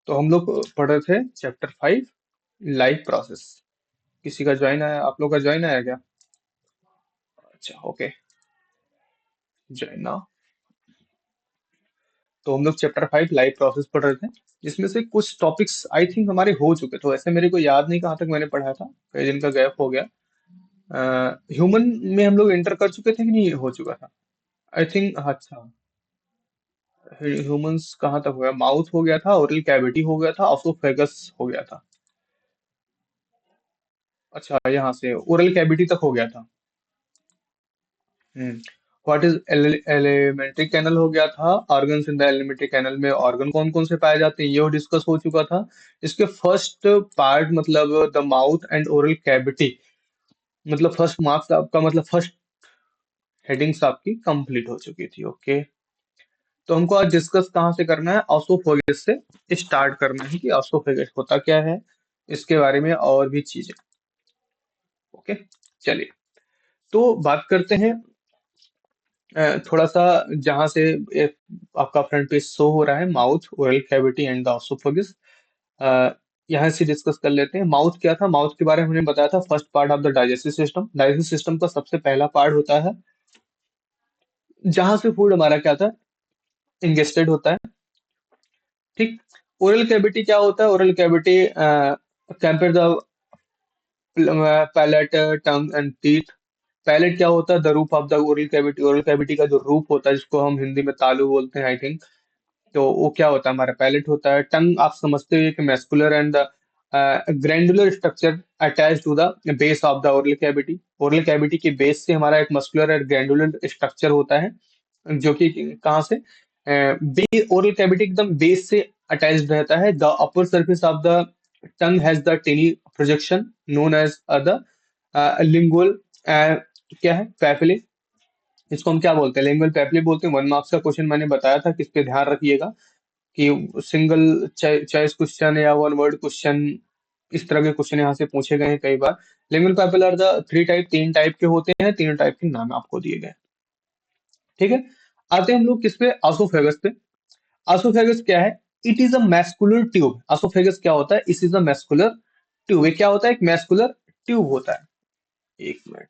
तो हम लोग पढ़ रहे थे चैप्टर 5 लाइफ प्रोसेस। किसी का ज्वाइन आया? आप लोग का ज्वाइन आया क्या? अच्छा, ओके। ज्वाइन ना। तो हम लोग चैप्टर 5 लाइफ प्रोसेस पढ़ रहे थे, जिसमें से कुछ टॉपिक्स आई थिंक हमारे हो चुके, तो ऐसे मेरे को याद नहीं कहाँ तक मैंने पढ़ा था, कई दिन का गैप हो गया। ह्यूमन में हम लोग एंटर कर चुके थे कि नहीं हो चुका था? आई थिंक, अच्छा। ह्यूमंस कहाँ तक हो गया? माउथ हो गया था, ओरल कैविटी हो गया था, ऑसोफेगस हो गया था। अच्छा, यहाँ से ओरल कैविटी तक हो गया था। Hmm. What is alimentary canal हो गया था। Organs in the alimentary canal में ऑर्गन कौन कौन से पाए जाते हैं, ये डिस्कस हो चुका था। इसके फर्स्ट पार्ट मतलब the mouth and oral cavity, मतलब फर्स्ट मार्क्स आपका, मतलब फर्स्ट हेडिंग्स आपकी कंप्लीट हो चुकी थी। ओके। तो हमको आज डिस्कस कहाँ से करना है? ऑसोफेगस से स्टार्ट करना है कि ऑसोफेगस होता क्या है, इसके बारे में और भी चीजें। ओके, चलिए। तो बात करते हैं थोड़ा सा, जहां से आपका फ्रंट पेज शो हो रहा है, mouth, oral cavity and the oesophagus. यहाँ से डिस्कस कर लेते हैं। माउथ क्या था? माउथ के बारे में हमने बताया था, first part of the digestive system. Digestive system का सबसे पहला पार्ट होता है जहां से फूड हमारा क्या था, इंगेस्टेड होता है। ठीक। ओरल कैविटी क्या होता है? Oral cavity compare the palate, tongue and teeth. Palate क्या होता है? The roof of the oral cavity. Oral cavity का जो रूप होता है, जिसको हम हिंदी में तालू बोलते हैं आई थिंक, तो वो क्या होता है? हमारा पैलेट होता है। टंग आप समझते हो कि muscular and glandular structure attach to the base of the oral cavity. Oral cavity के बेस से हमारा एक मस्कुलर और ग्रैंडुलर स्ट्रक्चर होता है, जो कि कहाँ से, बे ओरल कैविटी एकदम बेस से अटैच्ड रहता है। The upper surface of the tongue has the tiny projection known as the lingual, क्या है, पैपिले। इसको हम क्या बोलते हैं? लिंगुअल पैपिले बोलते हैं। 1 मार्क्स का क्वेश्चन मैंने बताया था, किस पे ध्यान रखिएगा कि सिंगल चॉइस क्वेश्चन या 1 वर्ड क्वेश्चन, इस तरह के क्वेश्चन यहाँ से पूछे गए हैं कई बार। Lingual papillae are the 3 type, 3 type के होते हैं, 3 टाइप के नाम आपको दिए गए। ठीक है। आते हैं हम लोग किस पे? आसोफेगस पे। आसोफेगस क्या है? It is a muscular tube. Oesophagus क्या होता है? It is a muscular tube. ये क्या होता है? एक मैस्कुलर ट्यूब होता है। एक मिनट।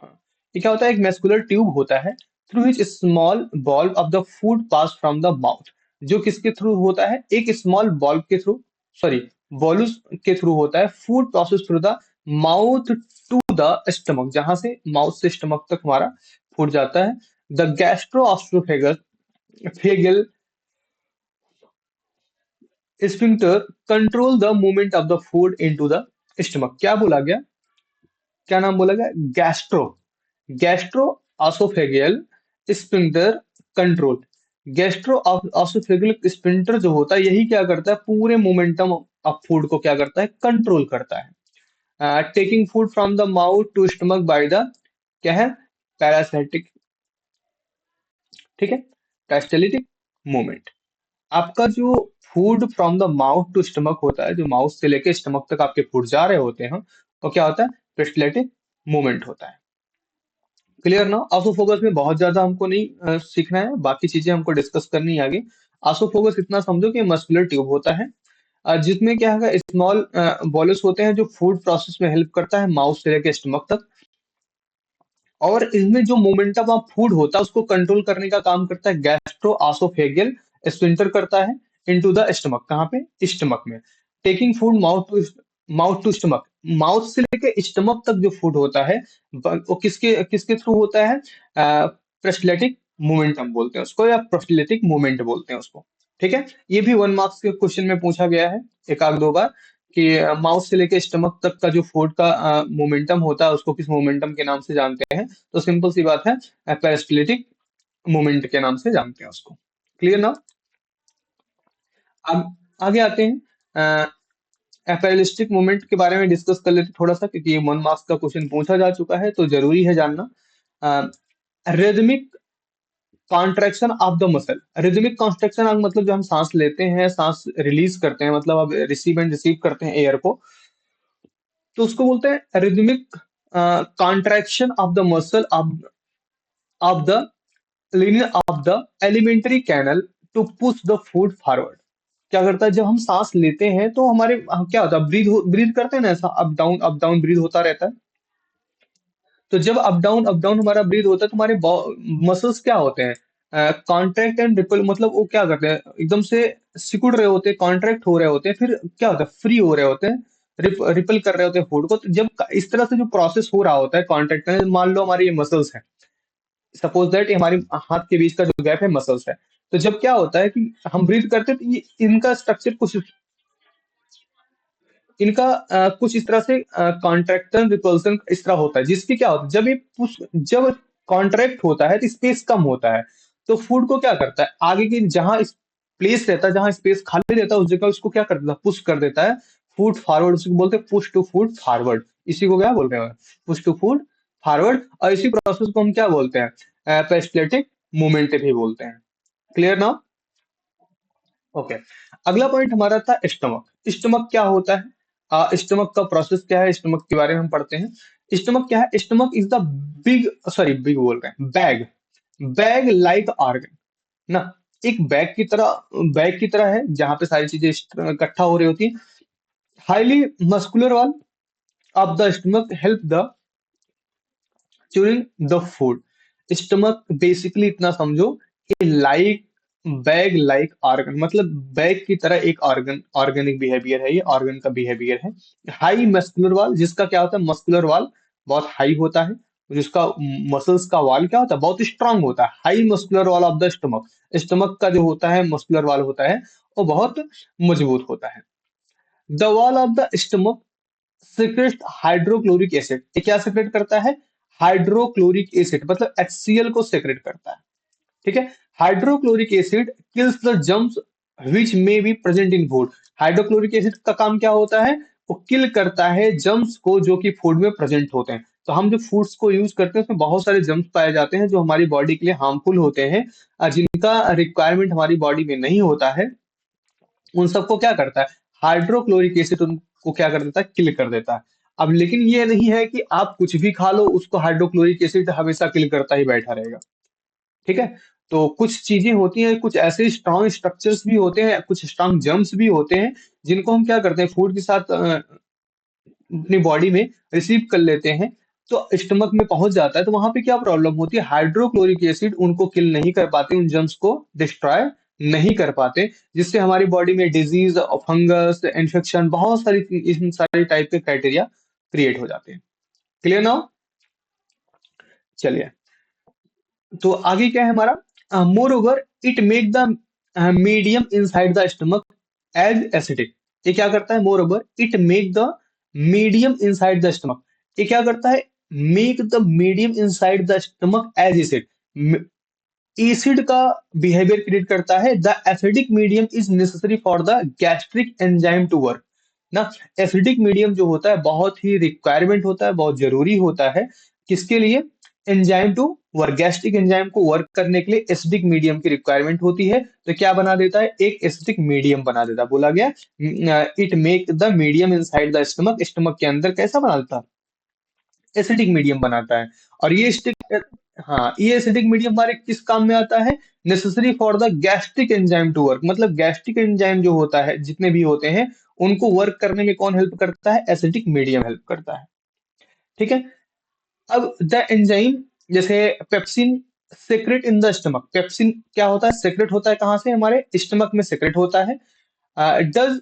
हाँ, ये क्या होता है? एक मैस्कुलर ट्यूब होता है through which small ball of the food pass from the mouth. जो किसके थ्रू होता है? एक स्मॉल बॉल के थ्रू, सॉरी, बॉलूस के थ्रू होता है। Food process through the mouth to the stomach, जहां से माउथ से स्टमक तक हमारा फूड जाता है। The gastrooesophageal sphincter control the movement of the food into the stomach. क्या बोला गया? क्या नाम बोला गया? Gastro, gastro oesophageal sphincter control. Gastro oesophageal sphincter जो होता है, यही क्या करता है? पूरे मोमेंटम ऑफ फूड को क्या करता है? कंट्रोल करता है। Taking food from the mouth to stomach by the, क्या है, पैरासिटिक, ठीक है, पेरिस्टाल्टिक मूवमेंट। आपका जो food from the mouth to stomach होता है, जो माउथ से लेके स्टमक तक आपके फूड जा रहे होते हैं, वो क्या होता है? पेरिस्टाल्टिक मूवमेंट होता है। क्लियर ना? आसोफोगस में बहुत ज्यादा हमको नहीं सीखना है, बाकी चीजें हमको डिस्कस करनी है आगे। आसोफोगस इतना समझो कि मस्कुलर ट्यूब होता है, जिसमें क्या है, स्मॉल बॉलस होते हैं, जो फूड प्रोसेस में हेल्प करता है माउथ से लेके स्टमक तक। और इसमें जो मोमेंटम ऑफ फूड होता है, उसको कंट्रोल करने का काम करता है गैस्ट्रो आसोफेगियल स्फिंक्टर करता है इनटू द स्टमक। कहाँ पे? स्टमक में। Taking food mouth to stomach, mouth से लेके स्टमक तक जो फूड होता है, वो किसके किसके थ्रू होता है? प्रोस्टेलेटिक मोमेंटम बोलते हैं उसको, या प्रोस्टेलेटिक मूवमेंट बोलते हैं उसको। ठीक है। ये भी 1 मार्क्स के क्वेश्चन में पूछा गया है एक आध दो बार, कि माउथ से लेके स्टमक तक का जो फूड का मोमेंटम होता है, उसको किस मोमेंटम के नाम से जानते हैं? तो सिंपल सी बात है, पेरिस्टाल्टिक मोमेंट के नाम से जानते हैं उसको। क्लियर ना? अब आगे आते हैं, एपेरिस्टिक मोमेंट के बारे में डिस्कस कर लेते हैं थोड़ा सा, क्योंकि ये 1 मार्क्स का क्वेश्चन पूछा जा चुका है, तो जरूरी है जानना। Rhythmic contraction of the muscle. Rhythmic contraction मतलब जो हम सांस लेते हैं, सांस रिलीज करते हैं, मतलब अब रिसीव एंड रिसीव करते हैं एयर को, तो उसको बोलते हैं rhythmic contraction of the muscle of the lining of the alimentary canal to push the food forward. क्या करता है, जब हम सांस लेते हैं तो हमारे क्या होता है, ब्रीद करते हैं ना, ऐसा अप डाउन ब्रीद होता रहता है। तो जब अप डाउन हमारा ब्रीद होता है तो हमारे मसल्स क्या होते हैं, कॉन्ट्रैक्ट एंड रिपल, मतलब वो क्या करते हैं, एकदम से सिकुड़ रहे होते हैं, कॉन्ट्रैक्ट हो रहे होते हैं, फिर क्या होता है, फ्री हो रहे होते हैं, रिपल कर रहे होते हैं फूड को। तो जब इस तरह से जो प्रोसेस हो रहा होता है कॉन्ट्रैक्ट में, मान लो हमारी ये मसल्स है, सपोज दैट ये हमारे हाथ के बीच का जो गैप है मसल्स है। तो जब क्या होता है कि हम ब्रीथ करते हैं तो ये इनका स्ट्रक्चर कुछ इनका कुछ इस तरह से कॉन्ट्रैक्शन रिपल्सन इस तरह होता है, जिसकी क्या होता है, जब कॉन्ट्रैक्ट होता है तो स्पेस कम होता है। तो फूड को क्या करता है, आगे की जहां प्लेस रहता है, जहां स्पेस खाली रहता है, उस जगह उसको क्या कर देता है, पुश कर देता है फूड फॉरवर्ड। उसको बोलते हैं पुश टू फूड फॉरवर्ड। इसी को क्या बोलते हैं, पुश टू फूड फॉरवर्ड। और इसी प्रोसेस को हम क्या बोलते हैं, पेरिस्टैल्टिक मूवमेंट भी बोलते हैं। क्लियर ना? ओके। अगला पॉइंट हमारा था स्टमक। स्टमक क्या होता है, स्टमक का प्रोसेस क्या है, स्टमक के बारे में हम पढ़ते हैं। स्टमक क्या है, स्टमक इज द बिग बोल रहे हैं, बैग लाइक ऑर्गन ना। एक बैग की तरह है जहां पे सारी चीजें इकट्ठा हो रही होती हैं। Highly muscular wall of the stomach help the chewing the food. Stomach basically इतना समझो कि बैग लाइक ऑर्गन, मतलब बैग की तरह एक ऑर्गेनिक बिहेवियर है, ये ऑर्गन का बिहेवियर है। हाई मस्कुलर वाल, जिसका क्या होता है, मस्कुलर वाल बहुत हाई होता है, जिसका मसल्स का वाल क्या होता है, बहुत स्ट्रांग होता है। High muscular wall of the stomach, stomach का जो होता है मस्कुलर वाल होता है, वो बहुत मजबूत होता है। The wall of the stomach secret hydrochloric acid. ये क्या सीक्रेट करता है, हाइड्रोक्लोरिक एसिड, मतलब HCl को सीक्रेट करता है। ठीक है। Hydrochloric acid kills the germs which may be present in food. Hydrochloric acid का काम क्या होता है, वो किल करता है जम्स को जो कि फूड में प्रेजेंट होते हैं। तो हम जो फूड्स को यूज करते हैं उसमें बहुत सारे जम्स पाए जाते हैं जो हमारी बॉडी के लिए हार्मफुल होते हैं, जिनका रिक्वायरमेंट हमारी बॉडी में नहीं होता है। उन सबको क्या करता है, हाइड्रोक्लोरिक एसिड उनको क्या कर देता है, किल कर देता है। अब लेकिन ये नहीं है कि आप कुछ भी खा लो उसको हाइड्रोक्लोरिक एसिड हमेशा किल करता ही बैठा रहेगा। ठीक है। तो कुछ चीजें होती हैं, कुछ ऐसे स्ट्रॉन्ग स्ट्रक्चर्स भी होते हैं, कुछ स्ट्रॉन्ग जर्म्स भी होते हैं, जिनको हम क्या करते हैं, फूड के साथ अपनी बॉडी में रिसीव कर लेते हैं। तो स्टमक में पहुंच जाता है, तो वहां पे क्या प्रॉब्लम होती है, हाइड्रोक्लोरिक एसिड उनको किल नहीं कर पाते, उन जर्म्स को डिस्ट्रॉय नहीं कर पाते, जिससे हमारी बॉडी में डिजीज, फंगस, इन्फेक्शन, बहुत सारी इन सारी टाइप के क्राइटेरिया क्रिएट हो जाते हैं। क्लियर ना? चलिए, तो आगे क्या है हमारा, moreover it make the medium inside the stomach as acidic. ये क्या करता है, moreover it make the medium inside the stomach. ये क्या करता है, make the medium inside the stomach as acid, acid का बिहेवियर क्रिएट करता है। The acidic medium is necessary for the gastric enzyme to work ना। Acidic medium जो होता है बहुत ही रिक्वायरमेंट होता है, बहुत जरूरी होता है, किसके लिए, enzyme to work, gastric enzyme को वर्क करने के लिए एसिडिक मीडियम की रिक्वायरमेंट होती है। तो क्या बना देता है, एक एसिडिक मीडियम बना देता है। बोला गया it make the medium inside the stomach, stomach के अंदर कैसा बना देता है, एसिडिक मीडियम बनाता है। और ये स्टिक हाँ, ये एसिडिक मीडियम हमारे किस काम में आता है, necessary for the gastric enzyme to work, मतलब गैस्ट्रिक एंजाइम जो होता है, जितने भी होते हैं, उनको वर्क करने में कौन हेल्प करता है, एसिडिक मीडियम हेल्प करता है। ठीक है। अब द एंजाइम, जैसे pepsin secrete in the stomach, pepsin क्या होता है, सेक्रेट होता है कहाँ से, हमारे स्टमक में सेक्रेट होता है। Does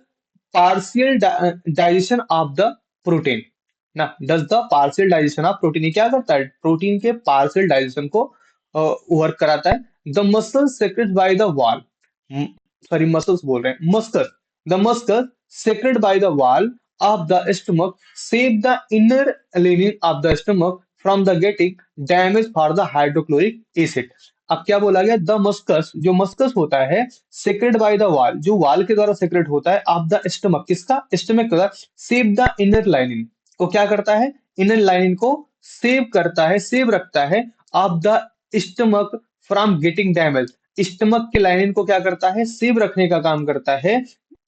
partial digestion of the protein ना, does the partial digestion of protein, ये क्या करता है, प्रोटीन के पार्शियल डाइजेशन को वर्क कराता है। The muscle secrete by the wall, sorry muscles बोल रहे हैं, mucus, the mucus secrete by the wall of the stomach save the inner lining of the stomach from the getting damage for the hydrochloric acid। अब क्या बोला गया, the मस्कस, जो मस्कस होता है, सेक्रेट बाय द वाल, जो वाल के द्वारा सेक्रेट होता है, ऑफ द स्टमक, किसका, स्टमक का, सेव द इनर लाइनिंग को क्या करता है, इनर लाइनिंग को सेव करता है, सेव रखता है, of the stomach from getting damage, stomach के लाइनिंग को क्या करता है, सेव रखने का काम करता है,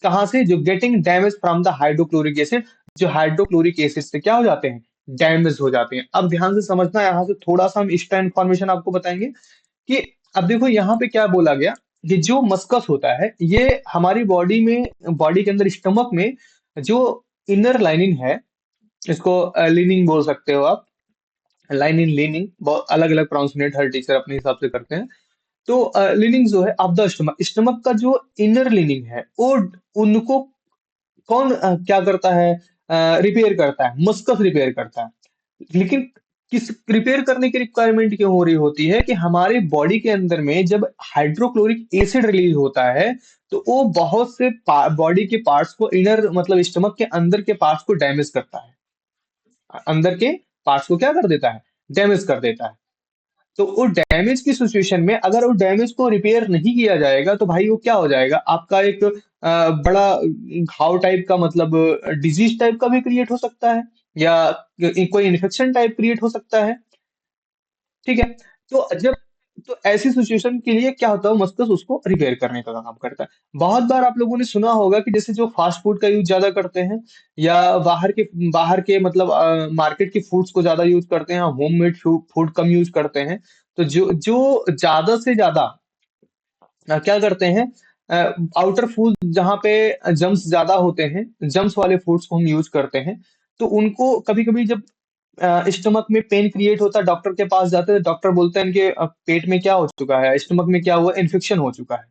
कहां से, जो getting damage from the hydrochloric acid, जो हाइड्रोक्लोरिक एसिड से क्या हो जाते हैं, डैमेज हो जाते हैं। अब ध्यान से समझना, यहां से थोड़ा सा हम एक्स्ट्रा इन्फॉर्मेशन आपको बताएंगे कि अब देखो यहाँ पे क्या बोला गया, कि जो मस्कस होता है ये हमारी बॉडी के अंदर स्टमक में जो इनर लाइनिंग है, इसको लीनिंग बोल सकते हो आप। लाइनिंग लीनिंग बहुत अलग अलग प्रोनाउंसिएट हर टीचर अपने हिसाब से करते हैं। तो लीनिंग जो है ऑफ द स्टमक, स्टमक का जो इनर लीनिंग है वो उनको कौन क्या करता है, रिपेयर करता है, मस्कस रिपेयर करता है। लेकिन किस रिपेयर करने की रिक्वायरमेंट क्यों हो रही होती है कि हमारे बॉडी के अंदर में जब हाइड्रोक्लोरिक एसिड रिलीज होता है तो वो बहुत से बॉडी के पार्ट्स को, इनर मतलब स्टमक के अंदर के पार्ट्स को डैमेज करता है। अंदर के पार्ट्स को क्या कर देता है, डैमेज कर देता है। तो वो डैमेज की सिचुएशन में अगर वो डैमेज को रिपेयर नहीं किया जाएगा तो भाई वो क्या हो जाएगा, आपका एक बड़ा घाव टाइप का, मतलब डिजीज टाइप का भी क्रिएट हो सकता है, या कोई इन्फेक्शन टाइप क्रिएट हो सकता है। ठीक है। तो ऐसी सिचुएशन के लिए क्या होता है, मस्कस उसको रिपेयर करने का काम करता है। बहुत बार आप लोगों ने सुना होगा कि जैसे जो फास्ट फूड का यूज ज्यादा करते हैं, या बाहर के मतलब मार्केट के फूड्स को ज्यादा यूज करते हैं, होममेड फूड कम यूज करते हैं। तो जो जो ज्यादा से ज्यादा क्या करते हैं, आउटर फूड जहाँ पे जम्स ज्यादा होते हैं, जम्स वाले फूड्स को हम यूज करते हैं। तो उनको कभी कभी जब स्टमक में पेन क्रिएट होता है, डॉक्टर के पास जाते हैं, डॉक्टर बोलते हैं कि पेट में क्या हो चुका है, स्टमक में क्या हुआ, इन्फेक्शन हो चुका है।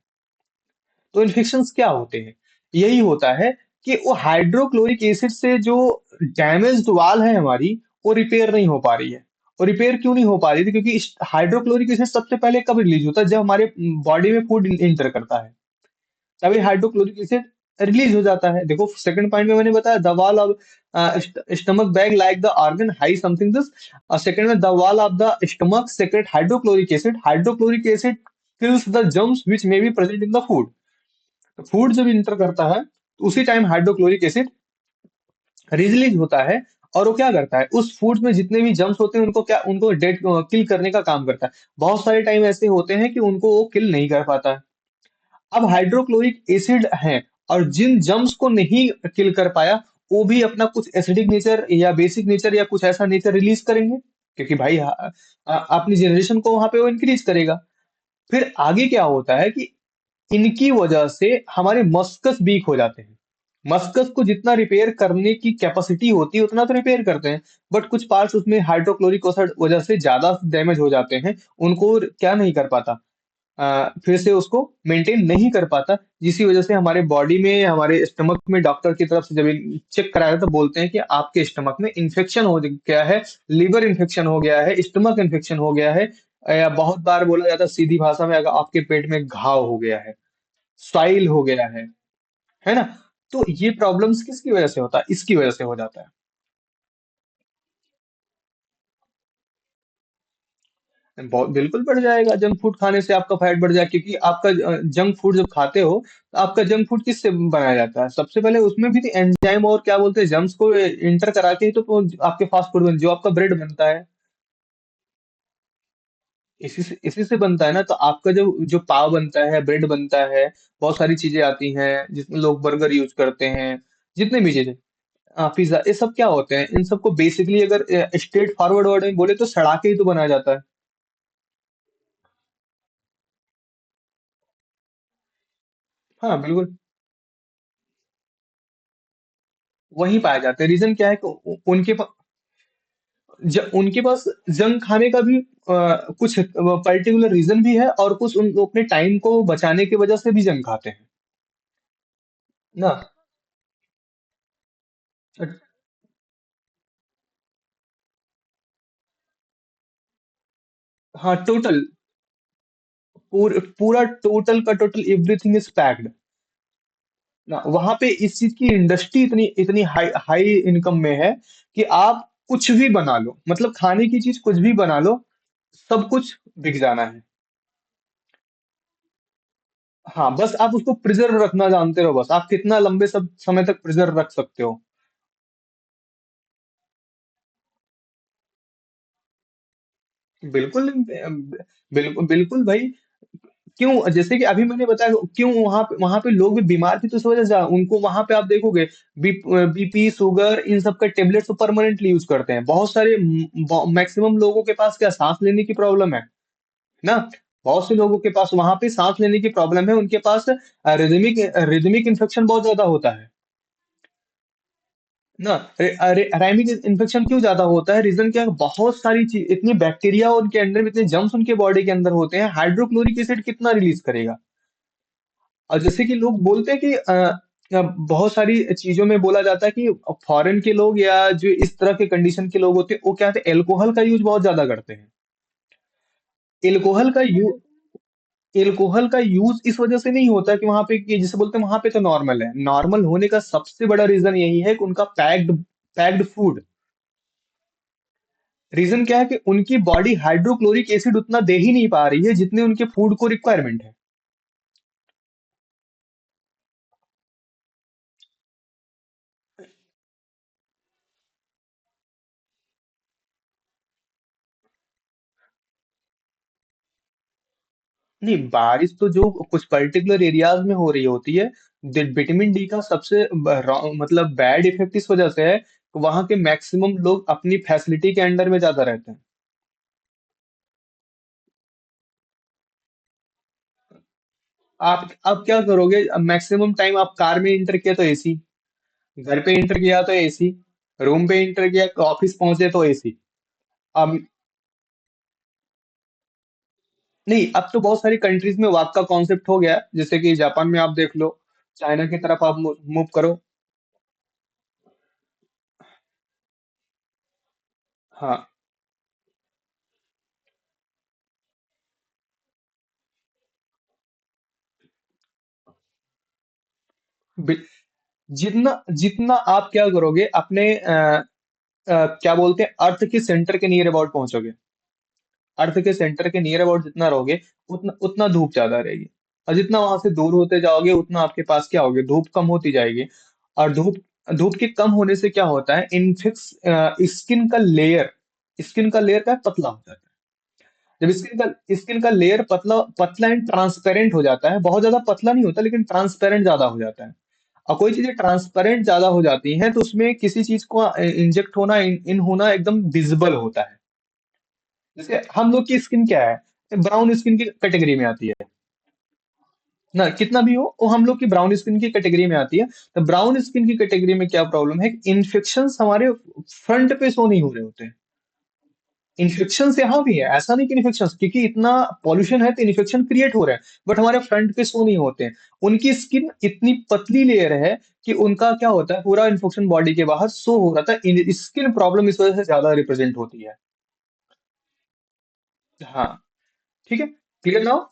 तो इन्फेक्शन क्या होते हैं, यही होता है कि वो हाइड्रोक्लोरिक एसिड से जो डैमेज्ड वाल है हमारी, वो रिपेयर नहीं हो पा रही है। और रिपेयर क्यों नहीं हो पा रही थी, क्योंकि हाइड्रोक्लोरिक एसिड सबसे पहले कब रिलीज होता है, जब हमारे बॉडी में फूड इंटर करता है, तभी हाइड्रोक्लोरिक एसिड रिलीज हो जाता है। देखो सेकंड पॉइंट में मैंने बताया, the wall of stomach bag like the organ high something this. Second में, the wall of the stomach secrete hydrochloric acid, hydrochloric acid kills the germs which may be present in the food। Food जब inter करता है तो उसी time hydrochloric acid release होता है, और वो क्या करता है, उस फूड में जितने भी जम्स होते हैं उनको डेड किल करने का काम करता है। बहुत सारे टाइम ऐसे होते हैं कि उनको वो किल नहीं कर पाता है। अब हाइड्रोक्लोरिक एसिड है, और जिन जम्स को नहीं किल कर पाया, वो भी अपना कुछ एसिडिक नेचर या बेसिक नेचर या कुछ ऐसा नेचर रिलीज करेंगे, क्योंकि भाई अपनी जनरेशन को वहां पे वो इंक्रीज करेगा। फिर आगे क्या होता है कि इनकी वजह से हमारे मस्कस वीक हो जाते हैं। मस्कस को जितना रिपेयर करने की कैपेसिटी होती है उतना तो रिपेयर करते हैं, बट कुछ पार्ट्स उसमें हाइड्रोक्लोरिक एसिड वजह से ज्यादा डैमेज हो जाते हैं, उनको क्या नहीं कर पाता, फिर से उसको मेंटेन नहीं कर पाता। जिसकी वजह से हमारे बॉडी में, हमारे स्टमक में डॉक्टर की तरफ से जब चेक कराया तो बोलते हैं कि आपके स्टमक में इन्फेक्शन हो गया है, लिवर इन्फेक्शन हो गया है, स्टमक इन्फेक्शन हो गया है, या बहुत बार बोला जाता है सीधी भाषा में, अगर आपके पेट में घाव हो गया है, स्वाइल हो गया है ना। तो ये प्रॉब्लम्स किसकी वजह से होता है, इसकी वजह से हो जाता है। बहुत बिल्कुल बढ़ जाएगा, जंक फूड खाने से आपका फैट बढ़ जाएगा, क्योंकि आपका जंक फूड जब खाते हो तो आपका जंक फूड किससे बनाया जाता है, सबसे पहले उसमें भी एंजाइम और क्या बोलते हैं जम्स को इंटर करा के ही तो आपके फास्ट फूड बन, जो आपका ब्रेड बनता है, इसी से बनता है ना। तो आपका जो जो पाव बनता है, ब्रेड बनता है, बहुत सारी चीजें आती हैं जिसमें लोग बर्गर यूज करते हैं, जितने भी चीजें, पिज्जा, ये सब क्या होते हैं, इन सबको बेसिकली अगर स्ट्रेट फॉरवर्ड वर्ड में बोले तो सड़ा के ही तो बनाया जाता है। हाँ बिल्कुल, वहीं पाए जाते हैं। रीजन क्या है कि उनके पास जंक खाने का भी कुछ पर्टिकुलर रीजन भी है, और कुछ उन अपने टाइम को बचाने की वजह से भी जंक खाते हैं ना। हाँ टोटल, पूरा टोटल का टोटल एवरीथिंग इज पैक्ड ना। वहां पे इस चीज की इंडस्ट्री इतनी इतनी हाई हाई इनकम में है कि आप कुछ भी बना लो, मतलब खाने की चीज कुछ भी बना लो, सब कुछ बिक जाना है। हाँ बस आप उसको प्रिजर्व रखना जानते हो, बस आप कितना लंबे सब समय तक प्रिजर्व रख सकते हो। बिल्कुल बिल्कुल बिल्कुल भाई। क्यों, जैसे कि अभी मैंने बताया, क्यों वहां पे लोग भी बीमार थे तो इस वजह से उनको वहां पे आप देखोगे बीपी शुगर इन सब का टेबलेट्स तो परमानेंटली यूज करते हैं बहुत सारे। मैक्सिमम लोगों के पास क्या सांस लेने की प्रॉब्लम है ना। बहुत से लोगों के पास वहां पे सांस लेने की प्रॉब्लम है, उनके पास रिदमिक रिदमिक इन्फेक्शन बहुत ज्यादा होता है ना। राइमिक इन्फेक्शन क्यों ज्यादा होता है, रीजन क्या है, बहुत सारी चीज, इतनी बैक्टीरिया उनके अंदर में, इतने जम्स उनके बॉडी के अंदर होते हैं, हाइड्रोक्लोरिक एसिड कितना रिलीज करेगा। और जैसे कि लोग बोलते हैं कि बहुत सारी चीजों में बोला जाता है कि फॉरेन के लोग या जो इस तरह के कंडीशन के लोग होते हैं, वो क्या होते हैं, एल्कोहल का यूज बहुत ज्यादा करते हैं। एल्कोहल का यू एल्कोहल का यूज इस वजह से नहीं होता कि वहां पे, कि जिसे बोलते हैं वहां पे तो नॉर्मल है, नॉर्मल होने का सबसे बड़ा रीजन यही है कि उनका पैक्ड पैक्ड फूड। रीजन क्या है कि उनकी बॉडी हाइड्रोक्लोरिक एसिड उतना दे ही नहीं पा रही है जितने उनके फूड को रिक्वायरमेंट है। नहीं, बारिश तो जो कुछ पर्टिकुलर एरियाज में हो रही होती है, विटामिन डी का सबसे मतलब बैड इफेक्ट इस वजह से है कि वहां के मैक्सिमम लोग अपनी फैसिलिटी के अंडर में ज्यादा रहते हैं। आप क्या करोगे, मैक्सिमम टाइम आप कार में इंटर किया तो एसी, घर पे इंटर किया तो एसी, रूम पे इंटर किया, ऑफिस पहुंचे तो एसी। अब नहीं, अब तो बहुत सारी कंट्रीज में वाक का कॉन्सेप्ट हो गया है, जैसे कि जापान में आप देख लो, चाइना की तरफ आप मूव करो। हाँ, बि- जितना जितना आप क्या करोगे अपने क्या बोलते हैं, अर्थ के सेंटर के नियर अबाउट पहुंचोगे, अर्थ के सेंटर के नियर अबाउट जितना रहोगे, उतना उतना धूप ज्यादा रहेगी। और जितना वहां से दूर होते जाओगे, उतना आपके पास क्या होगे, धूप कम होती जाएगी। और धूप धूप के कम होने से क्या होता है, इनफिक्स स्किन का लेयर का पतला हो जाता है। जब स्किन का लेयर पतला पतला एंड ट्रांसपेरेंट हो जाता है, बहुत ज्यादा पतला नहीं होता लेकिन ट्रांसपेरेंट ज्यादा हो जाता है। और कोई चीजें ट्रांसपेरेंट ज्यादा हो जाती हैं तो उसमें किसी चीज को इंजेक्ट होना, इन होना एकदम विजिबल होता है। जैसे हम लोग की स्किन क्या है, ब्राउन स्किन की कैटेगरी में आती है ना, कितना भी हो वो हम लोग की ब्राउन स्किन की कैटेगरी में आती है। तो ब्राउन स्किन की कैटेगरी में क्या प्रॉब्लम है, इन्फेक्शन हमारे फ्रंट पे शो नहीं हो रहे होते हैं। इन्फेक्शन यहाँ भी है, ऐसा नहीं कि इन्फेक्शन, क्योंकि इतना पॉल्यूशन है तो इन्फेक्शन क्रिएट हो रहा है, बट हमारे फ्रंट पे शो नहीं होते हैं। उनकी स्किन इतनी पतली लेयर है कि उनका क्या होता है, पूरा इन्फेक्शन बॉडी के बाहर शो हो रहा था, स्किन प्रॉब्लम इस वजह से ज्यादा रिप्रेजेंट होती है। हाँ, ठीक है, क्लियर नाउ।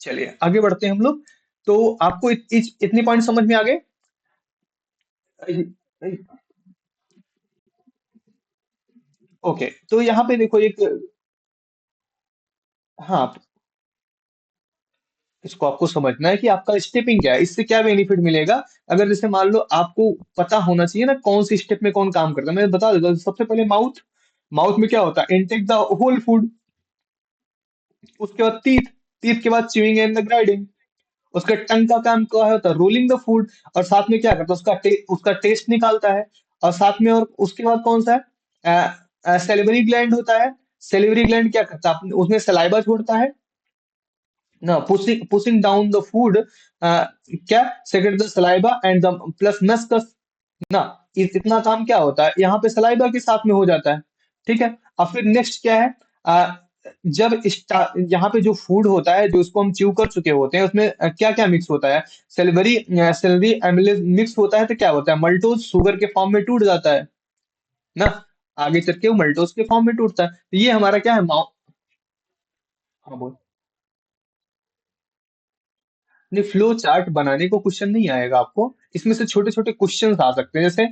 चलिए आगे बढ़ते हैं हम लोग। तो आपको इतनी पॉइंट समझ में आ गए। ओके, तो यहाँ पे देखो एक, हाँ, इसको आपको समझना है कि आपका स्टेपिंग क्या है, इससे क्या बेनिफिट मिलेगा। अगर जैसे मान लो आपको पता होना चाहिए ना कौन सी स्टेप में कौन काम करता है, मैं बता देता हूँ। सबसे पहले माउथ, माउथ में क्या होता है, इनटेक द होल फूड। उसके बाद टीथ, टीथ के बाद च्यूइंग एंड द ग्राइडिंग। उसका टंग का काम क्या होता है, रोलिंग द फूड। और साथ में क्या करता है, उसका टेस्ट निकालता है। और साथ में, और उसके बाद कौन सा है, सेलिवरी ग्लैंड होता है। सेलिवरी ग्लैंड क्या करता है, उसमें सलाइवा छोड़ता है ना, pushing pushing down the food, क्या, secrete the saliva and the plus mucus ना। इतना काम क्या होता है यहाँ पे, सलाइवा के साथ में हो जाता है। ठीक है। और फिर नेक्स्ट क्या है, अ, जब यहाँ पे जो फूड होता है, जो उसको हम च्यू कर चुके होते हैं, उसमें क्या क्या मिक्स होता है, सेल्वरी सेल्वरी एमिलेज मिक्स होता है, तो क्या होता है, मल्टोज शुगर के फॉर्म में टूट जाता है ना। आगे चल के वो मल्टोज के फॉर्म में टूटता है, तो ये हमारा क्या है, हाँ बोल। नहीं, फ्लो चार्ट बनाने को क्वेश्चन नहीं आएगा आपको, इसमें से छोटे छोटे क्वेश्चन आ सकते हैं, जैसे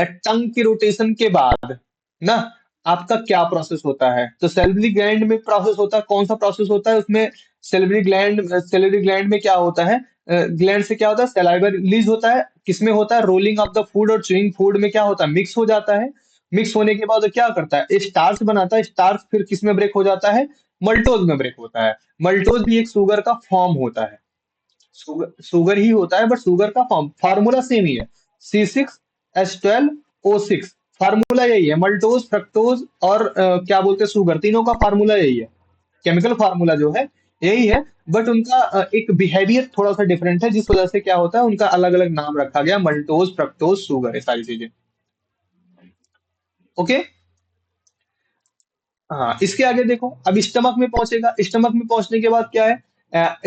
टंग की रोटेशन के बाद ना आपका क्या प्रोसेस होता है, तो सेल्वरी ग्लैंड में प्रोसेस होता है, कौन सा प्रोसेस होता है उसमें, सेल्वरी ग्लैंड में क्या होता है, ग्लैंड से क्या होता है, सलाइवा रिलीज होता है, किसमें होता है, रोलिंग ऑफ द फूड, और च्यूइंग फूड में क्या होता है, मिक्स हो जाता है। मिक्स होने के बाद वो क्या करता है, स्टार्च बनाता है, स्टार्च फिर किस में ब्रेक हो जाता है, मल्टोज में ब्रेक होता है। मल्टोज भी एक शुगर का फॉर्म होता है, शुगर ही होता है, बट शुगर का फार्मूला सेम ही है, C6H12O6। फार्मूला यही है, मल्टोज, फ्रक्टोज और क्या बोलते हैं शुगर, तीनों का फार्मूला यही है। केमिकल फार्मूला जो है यही है, बट उनका एक बिहेवियर थोड़ा सा डिफरेंट है, जिस वजह से क्या होता है उनका अलग अलग नाम रखा गया, मल्टोज, फ्रक्टोज, शुगर, ये सारी चीजें। ओके। हाँ, इसके आगे देखो, अब स्टमक में पहुंचेगा, स्टमक में पहुंचने के बाद क्या है,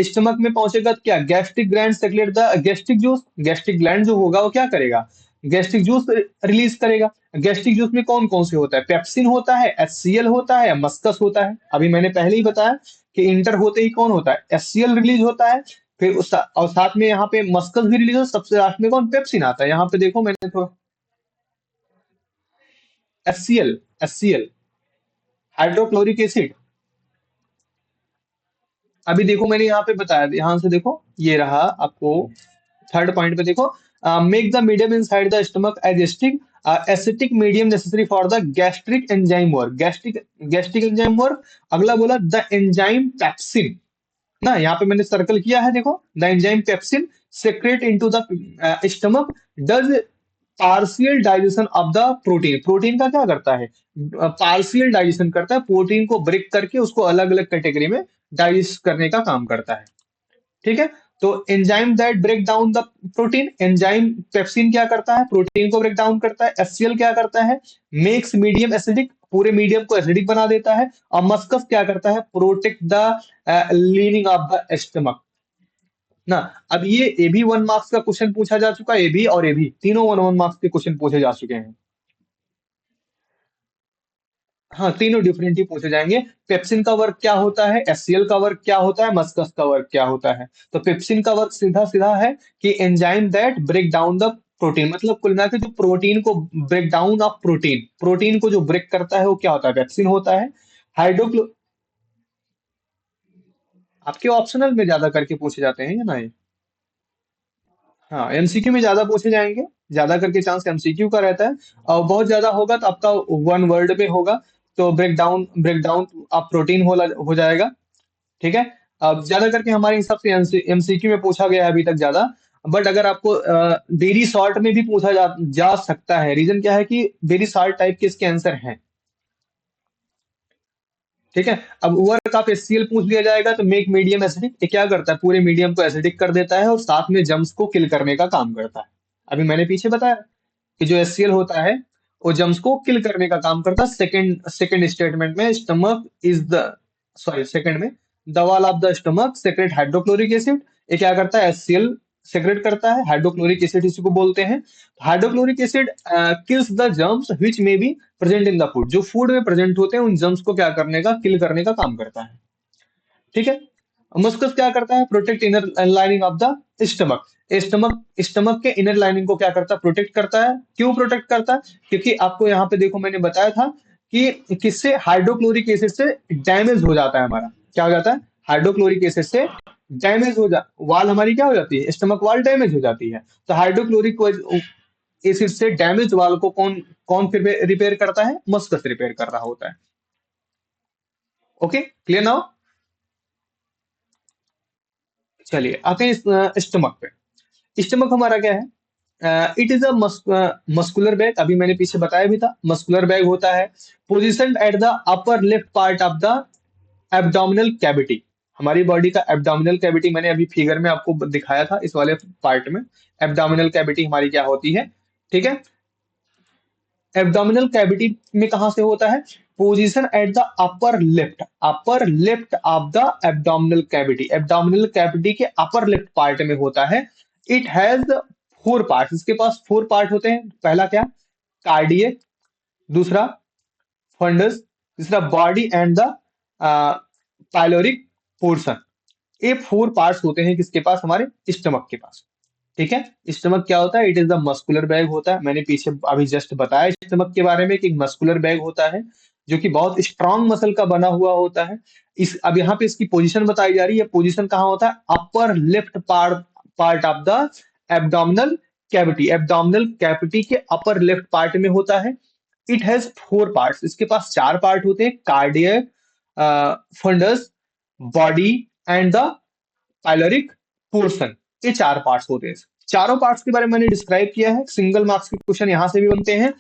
स्टमक में पहुंचेगा तो क्या, gastric gland secrete the gastric juice, gastric gland जो होगा वो क्या करेगा, गैस्ट्रिक जूस रिलीज करेगा। गैस्ट्रिक जूस में कौन कौन से होता है, पेप्सिन होता है, एचसीएल होता है, मस्कस होता है। अभी मैंने पहले ही बताया कि इंटर होते ही कौन होता है, एचसीएल रिलीज होता है, फिर और साथ में यहाँ पे मस्कस भी रिलीज हो, सबसे लास्ट में कौन, पेप्सिन आता है। यहाँ पे देखो मैंने थोड़ा, एचसीएल, एचसीएल हाइड्रोक्लोरिक एसिड। अभी देखो मैंने यहाँ पे बताया, ध्यान से देखो, ये रहा आपको थर्ड पॉइंट पे देखो, make the medium inside the stomach acidic, acetic medium necessary for the gastric enzyme work, gastric gastric enzyme work. अगला बोला द एंजाइम पेप्सिन, ना यहाँ पे मैंने सर्कल किया है देखो, the enzyme pepsin secrete into the stomach does partial digestion of the protein, protein का क्या करता है, पार्शियल डाइजेशन करता है, प्रोटीन को ब्रेक करके उसको अलग अलग कैटेगरी में डाइजेस्ट करने का काम करता है। ठीक है, तो enzyme that break down the protein, enzyme pepsin क्या करता है, प्रोटीन को ब्रेक डाउन करता है। एचसीएल क्या करता है, मेक्स मीडियम एसिडिक, पूरे मीडियम को एसिडिक बना देता है। और मस्कस क्या करता है, protect the leaning of the stomach, ना। अब ये ए भी 1 मार्क्स का क्वेश्चन पूछा जा चुका है, ए भी और ए भी तीनों 1 1 मार्क्स के क्वेश्चन पूछे जा चुके हैं। हाँ, तीनों डिफरेंट ही पूछे जाएंगे। पेप्सिन का वर्क क्या होता है, एचसीएल का वर्क क्या होता है, मस्कस का वर्क क्या होता है। तो पेप्सिन का वर्क सीधा सीधा है कि enzyme that break down the protein, मतलब कुल मिला के जो प्रोटीन को break down of protein, protein को जो ब्रेक करता है वो क्या होता है, पेप्सिन होता है। हाइड्रोक्लो आपके ऑप्शनल में ज्यादा करके पूछे जाते हैं या ना ये? हाँ, एमसीक्यू में ज्यादा पूछे जाएंगे, ज्यादा करके चांस एमसीक्यू का रहता है। और बहुत ज्यादा होगा तो आपका 1 वर्ड में होगा, तो ब्रेक डाउन आप प्रोटीन हो जाएगा। ठीक है, अब ज्यादा करके हमारे हिसाब से एमसीक्यू में पूछा गया है अभी तक ज्यादा। बट अगर आपको वेरी शॉर्ट में भी पूछा जा सकता है, रीजन क्या है कि वेरी शॉर्ट टाइप के इसके आंसर हैं। ठीक है, अब वर्क ऑफ एचसीएल पूछ लिया जाएगा तो मेक मीडियम एसिडिक, ये क्या करता है, पूरे मीडियम को एसिडिक कर देता है और साथ में जम्स को किल करने का काम करता है। अभी मैंने पीछे बताया कि जो एचसीएल होता है वो जम्स को किल करने का काम करता है। सेकंड सेकंड स्टेटमेंट में stomach is the, sorry second में, the wall of the stomach secrete hydrochloric acid, ये क्या करता है, एचसीएल सेक्रेट करता है, हाइड्रोक्लोरिक एसिड इसी को बोलते हैं। Hydrochloric acid kills the germs which may be present in the food, जो फूड में प्रेजेंट होते हैं उन जर्म्स को क्या करने का, किल करने का काम करता है। ठीक है, मस्कस क्या करता है, protect inner lining of the stomach, stomach stomach के इनर लाइनिंग को क्या करता है, प्रोटेक्ट करता है। क्यों प्रोटेक्ट करता है, क्योंकि आपको यहाँ पे देखो मैंने बताया था कि किससे, हाइड्रोक्लोरिक एसिड से डैमेज हो जाता है हमारा, क्या हो जाता है, हाइड्रोक्लोरिक एसिड से डैमेज हो जा वाल हमारी क्या हो जाती है, स्टमक वाल डैमेज हो जाती है। तो हाइड्रोक्लोरिक एसिड से डैमेज वाल को कौन कौन फिर रिपेयर करता है, मस्कस रिपेयर कर रहा होता है। Okay, clear now. चलिए आते हैं स्टमक पे। स्टमक हमारा क्या है, it is a muscular bag, अभी मैंने पीछे बताया भी था, मस्कुलर बैग होता है। Position at the upper left part of the abdominal cavity, हमारी बॉडी का एब्डोमिनल कैविटी मैंने अभी फिगर में आपको दिखाया था इस वाले पार्ट में। एब्डोमिनल कैविटी हमारी क्या होती है, ठीक है। एब्डोमिनल कैविटी में कहां से होता है, position at the upper left of the abdominal cavity, abdominal cavity के अपर लेफ्ट पार्ट में होता है। इट हैज 4 पार्ट, इसके पास 4 पार्ट होते हैं। पहला क्या, कार्डियक, दूसरा फंडस, तीसरा body and the pyloric portion. ये 4 पार्ट्स होते हैं किसके पास, हमारे स्टमक के पास। ठीक है, स्टमक क्या होता है, it is the muscular bag होता है। मैंने पीछे अभी जस्ट बताया स्टमक के बारे में कि एक मस्कुलर बैग होता है जो कि बहुत स्ट्रांग मसल का बना हुआ होता है। इस अब यहाँ पे इसकी पोजीशन बताई जा रही है, पोजीशन कहाँ होता है, upper left part part of the abdominal cavity, abdominal cavity के अपर लेफ्ट पार्ट में होता है। इट हैज 4 पार्ट्स, इसके पास 4 पार्ट होते हैं, cardiac, fundus, body and the pyloric portion. ये 4 पार्ट्स होते हैं। चारों पार्ट्स के बारे में मैंने डिस्क्राइब किया है, सिंगल मार्क्स के क्वेश्चन यहां से भी बनते हैं।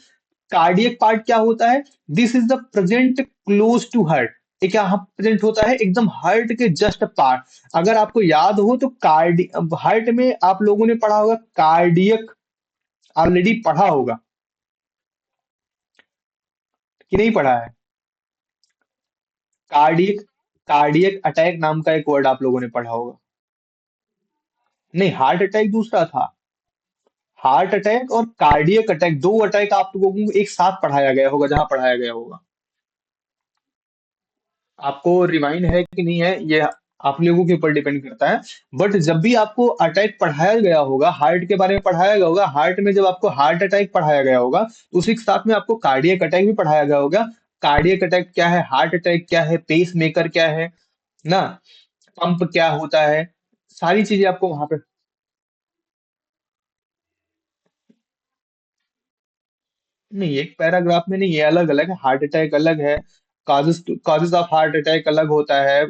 कार्डियक पार्ट क्या होता है, this is the present close to heart, ये क्या प्रेजेंट होता है एकदम हार्ट के जस्ट पार्ट। अगर आपको याद हो तो कार्डि हार्ट में आप लोगों ने पढ़ा होगा कार्डियक, ऑलरेडी पढ़ा होगा कि नहीं पढ़ा है? कार्डियक, कार्डियक अटैक नाम का एक वर्ड आप लोगों ने पढ़ा होगा। नहीं, हार्ट अटैक दूसरा था। हार्ट अटैक और कार्डियक अटैक, दो अटैक आप लोगों को एक साथ पढ़ाया गया होगा, जहां पढ़ाया गया होगा। आपको रिमाइंड है कि नहीं है ये आप लोगों के ऊपर डिपेंड करता है। बट जब भी आपको अटैक पढ़ाया गया होगा, हार्ट के बारे में पढ़ाया गया होगा, हार्ट में जब आपको हार्ट अटैक पढ़ाया गया होगा तो उसी के साथ में आपको कार्डियक अटैक भी पढ़ाया गया होगा। कार्डियक अटैक क्या है, हार्ट अटैक क्या है, पेस मेकर क्या है ना, पंप क्या होता है, सारी चीजें आपको वहां पे। नहीं, एक पैराग्राफ में नहीं, ये अलग अलग है। हार्ट अटैक अलग है, causes causes of heart attack अलग होता है,